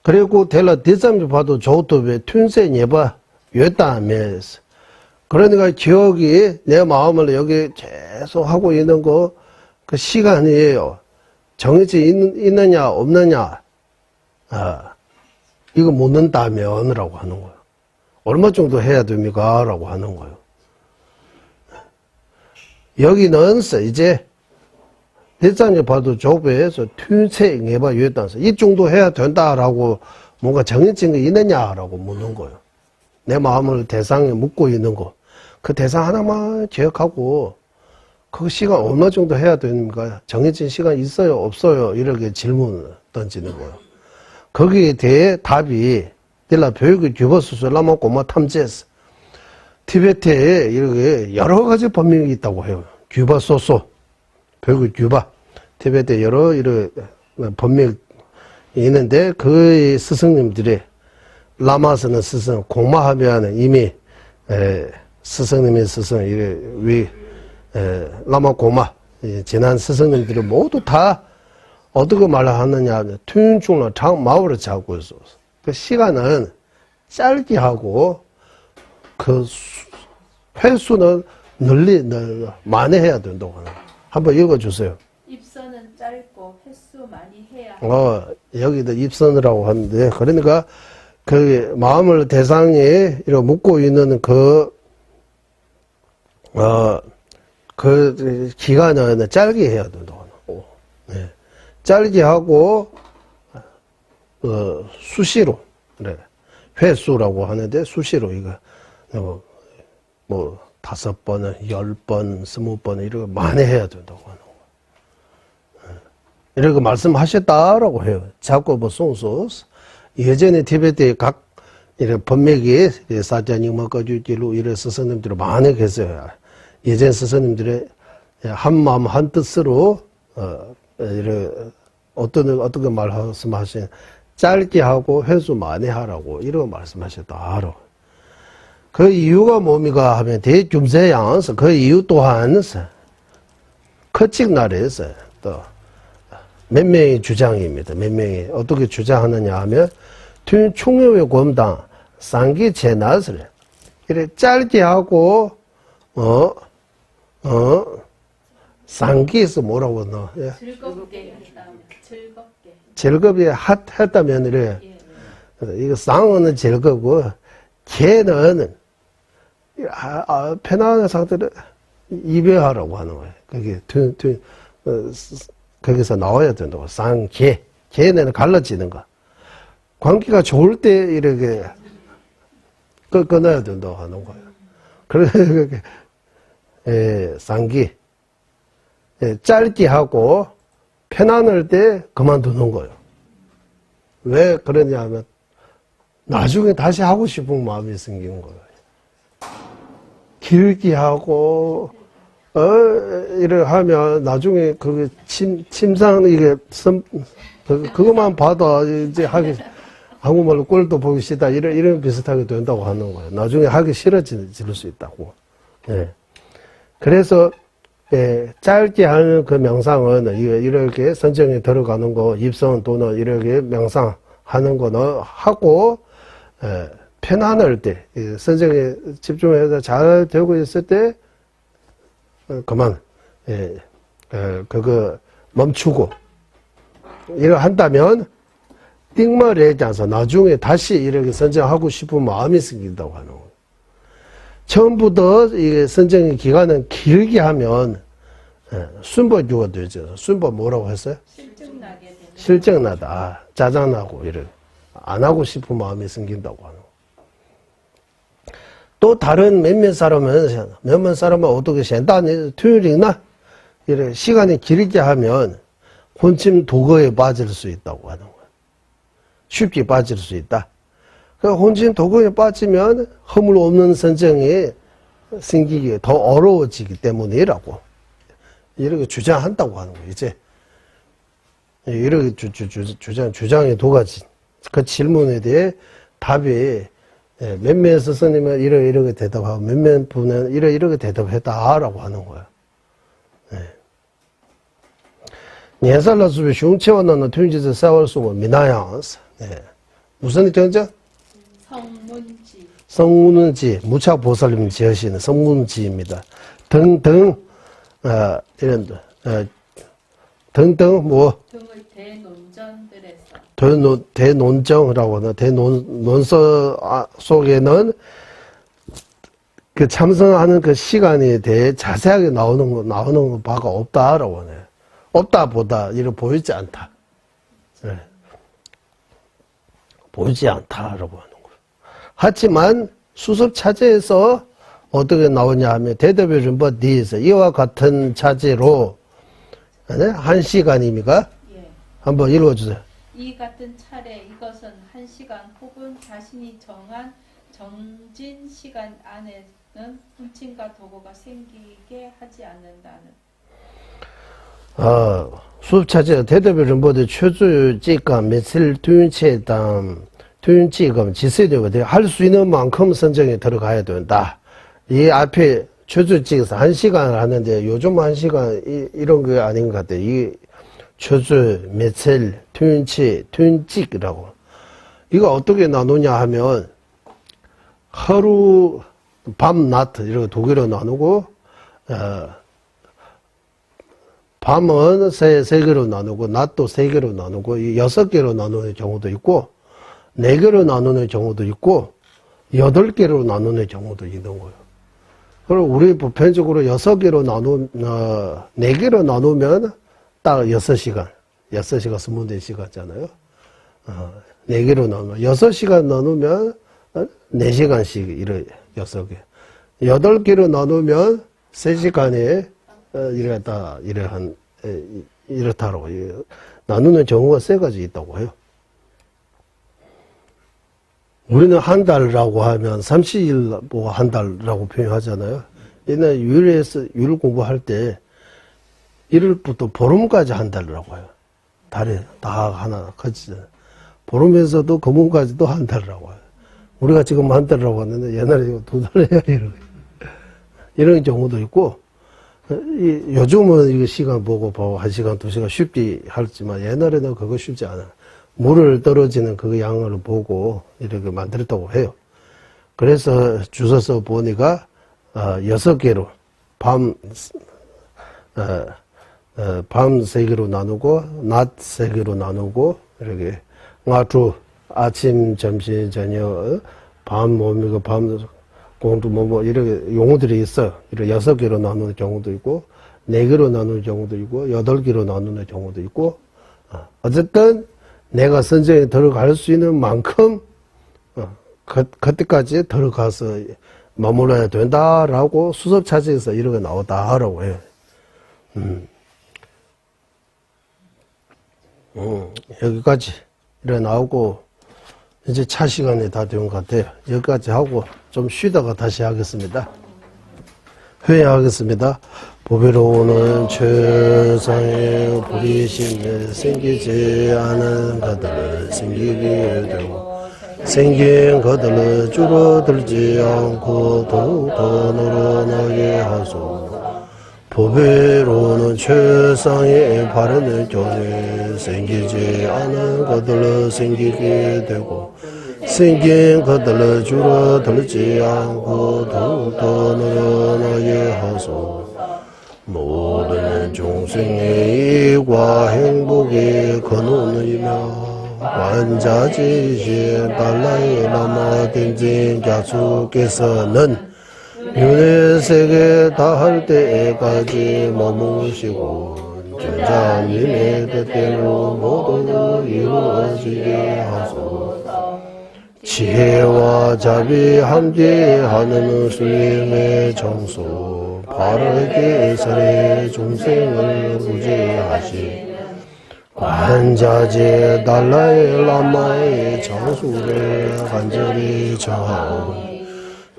그리고 델라 뒷삼지 봐도 저것도 왜 튠세 예바 외다면서 그러니까 기억이 내 마음을 여기 계속 하고 있는 거 그 시간이에요. 정해져 있느냐 없느냐 이거 묻는다면이라고 하는 거예요. 얼마 정도 해야 됩니까? 라고 하는 거예요. 여기는 이제 대장에 봐도 조배에서 튠세 예바 외다서 이 정도 해야 된다라고 뭔가 정해진 게 있느냐라고 묻는 거예요. 내 마음을 대상에 묶고 있는 거. 그 대상 하나만 기억하고 그 시간 얼마 정도 해야 됩니까? 정해진 시간 있어요? 없어요? 이렇게 질문을 던지는 거예요. 거기에 대해 답이 딜라 교육의 규버수술 라마 고마 탐제스 티베트에 이렇게 여러 가지 법명이 있다고 해요. 규바소소 교육의 규바 티베트에 여러 이런 법명이 있는데 그 스승님들이 라마스는 스승 공마하면 이미 스승님의 스승 라마 고마 지난 스승님들이 모두 다 어떻게 말하느냐 튠중로 장 마을을 잡고 있어. 그 시간은 짧게 하고 그 횟수는 많이 해야 된다고 하는. 한번 읽어주세요. 입선은 짧고 횟수 많이 해야 여기도 입선이라고 하는데 그러니까 그 마음을 대상에 이렇게 묶고 있는 그 기간은 짧게 해야 된다고 하고, 네. 짧게 하고, 수시로, 그래. 횟수라고 하는데, 수시로, 이거, 5번, 10번, 20번, 이런 거 많이 해야 된다고 하는 거예요. 이렇게 말씀하셨다라고 해요. 자꾸 송소스. 예전에 티베트에 각, 이런 법맥이, 사자닉, 먹어주기로, 이런 스승님들이 많이 계세요. 예전 스승님들의 한 마음 한 뜻으로 어떻게 말씀하신 짧게 하고 횟수 많이 하라고 이런 말씀하셨다 하러. 그 이유가 뭡니까 하면 대규세양서 그 이유 또한 커찍 나라에서 또 몇 명의 주장입니다. 몇 명이 어떻게 주장하느냐 하면 총회의 권당 상기 제나스를 이렇게 짧게 하고 상기에서 뭐라고 넣어? 예. 즐겁게 즐겁게 했다면, 이래. 이거 쌍은 즐겁고, 개는, 편안한 상태를 이별하라고 하는 거예요. 그게, 거기서 나와야 된다고. 쌍개. 개는 갈라지는 거. 관계가 좋을 때 이렇게 끊어야 된다고 하는 거예요. 그렇게, 쌍기. 짧게 하고 편안할 때 그만두는 거예요. 왜 그러냐 하면 나중에 다시 하고 싶은 마음이 생기는 거예요. 길게 하고 이렇게 하면 나중에 그게 침상 이게 그것만 봐도 이제 한국말로 꼴도 보기 싫다 이런 비슷하게 된다고 하는 거예요. 나중에 하기 싫어질 수 있다고. 예. 그래서 짧게 하는 그 명상은 이렇게 선정에 들어가는 거, 입선 또는 이렇게 명상하는 거는 하고 편안할 때, 선정에 집중해서 잘 되고 있을 때 그만 그거 멈추고 이렇게 한다면 띵말에 대해서 나중에 다시 이렇게 선정하고 싶은 마음이 생긴다고 하는 거예요. 처음부터 이게 선정의 기간은 길게 하면 순보교가 되죠. 순보 뭐라고 했어요? 실증나게 되는. 실증나다, 짜증나고 이런 안 하고 싶은 마음이 생긴다고 하는 거. 또 다른 몇몇 사람은 어떻게 현단이 토요일이나 이렇게 시간이 길게 하면 혼침 도거에 빠질 수 있다고 하는 거야. 쉽게 빠질 수 있다. 그 혼침 도거에 빠지면 허물 없는 선정이 생기기 더 어려워지기 때문이라고 이렇게 주장한다고 하는 거예요. 이제 이렇게 주장이 두 가지. 그 질문에 대해 답이 몇몇 스승님은 이렇게 대답하고 몇몇 분은 이렇게 대답했다라고 하는 거야. 年三了是不是胸切完了呢？推荐是3월 수고 미나양스. 무슨 경제? 성문지. 성문지 무착보살님 지으시는 성문지입니다. 등등 이런 등등 뭐 등의 대논전들에서. 대논정이라고 하는 대논서 속에는 그 참선하는 그 시간에 대해 자세하게 나오는 바가 없다라고 하네. 없다 보다 이렇게 보이지 않다. 네. 보이지 않다라고 하는 거예요. 하지만 수습 차제에서 어떻게 나오냐 하면 대답의 준법 D에서 이와 같은 차제로 1시간입니까? 예. 한번 읽어주세요. 이 같은 차례 이것은 1시간 혹은 자신이 정한 정진 시간 안에는 훔침과 도구가 생기게 하지 않는다는. 수업차제 대답의 정보의 최저지가 며칠 투윤치가 지세되고 할 수 있는 만큼 선정에 들어가야 된다. 이 앞에 최저지에서 1시간을 하는데 요즘 1시간 이런 거 아닌 것 같아요. 이 최저, 며칠, 투윤치라고. 이거 어떻게 나누냐 하면 하루, 밤, 낮 이렇게 두 개로 나누고 밤은 세 개로 나누고 낮도 세 개로 나누고 6개로 나누는 경우도 있고 4개로 나누는 경우도 있고 8개로 나누는 경우도 있는 거예요. 그럼 우리 보편적으로 4개로 나누면 딱 6시간 24시간잖아요. 4개로 나누면 6시간 나누면 4시간씩 이래 6개 8개로 나누면 3시간에 이렇다라고 나누는 경우가 3가지 있다고 해요. 우리는 한 달이라고 하면 30일 뭐 한 달이라고 표현하잖아요. 옛날 율 공부할 때 1일부터 보름까지 한 달이라고 해요. 달에 다 하나 커지잖아요. 보름에서도 거문까지도 한 달이라고 해요. 우리가 지금 한 달이라고 하는데 옛날에 이거 2달 해야 이런 경우도 있고 요즘은 이거 시간 보고 1시간, 2시간 쉽게 하지만 옛날에는 그거 쉽지 않아. 물을 떨어지는 그 양을 보고 이렇게 만들었다고 해요. 그래서 주워서 보니까 6개로 밤 3개로 나누고 낮 3개로 나누고 이렇게 아주 아침, 점심, 저녁, 밤 몸이고 밤 공도 뭐 이렇게 용어들이 있어요. 이렇게 6개로 나누는 경우도 있고 4개로 나누는 경우도 있고 8개로 나누는 경우도 있고 어쨌든 내가 선정에 들어갈 수 있는 만큼 그때까지 들어가서 머물러야 된다라고 수습차지에서 이렇게 나오다라고 해요. 여기까지 이렇게 나오고 이제 차 시간이 다 된 것 같아요. 여기까지 하고 좀 쉬다가 다시 하겠습니다. 회의하겠습니다. 보배로우는 최상의 불이심에 생기지 않은 것들을 생기게 되고 생긴 것들을 줄어들지 않고 더욱더 늘어나게 하소서. 보배로우는 최상의 바른 교에 생기지 않은 것들을 생기게 되고 생긴 것들을 줄어들지 않고 더욱더 늘어나게 하소서. 모든 중생의 이익과 행복의 근원이며 완자지시 달라이 라마 댕진 가수께서는 윤회 세계 다할 때까지 머무시고 전자님의 뜻대로 모두 이루어지게 하소서. 지혜와 자비 함께하는 스님의 정수 바르게 설의 중생을 구제하시 관자재 달라의 라마의 정수를 간절히 정하오니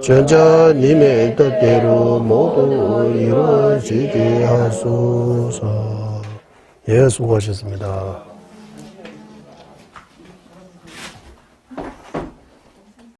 전자님의 뜻대로 모두 이루어지게 하소서. 예, 수고하셨습니다.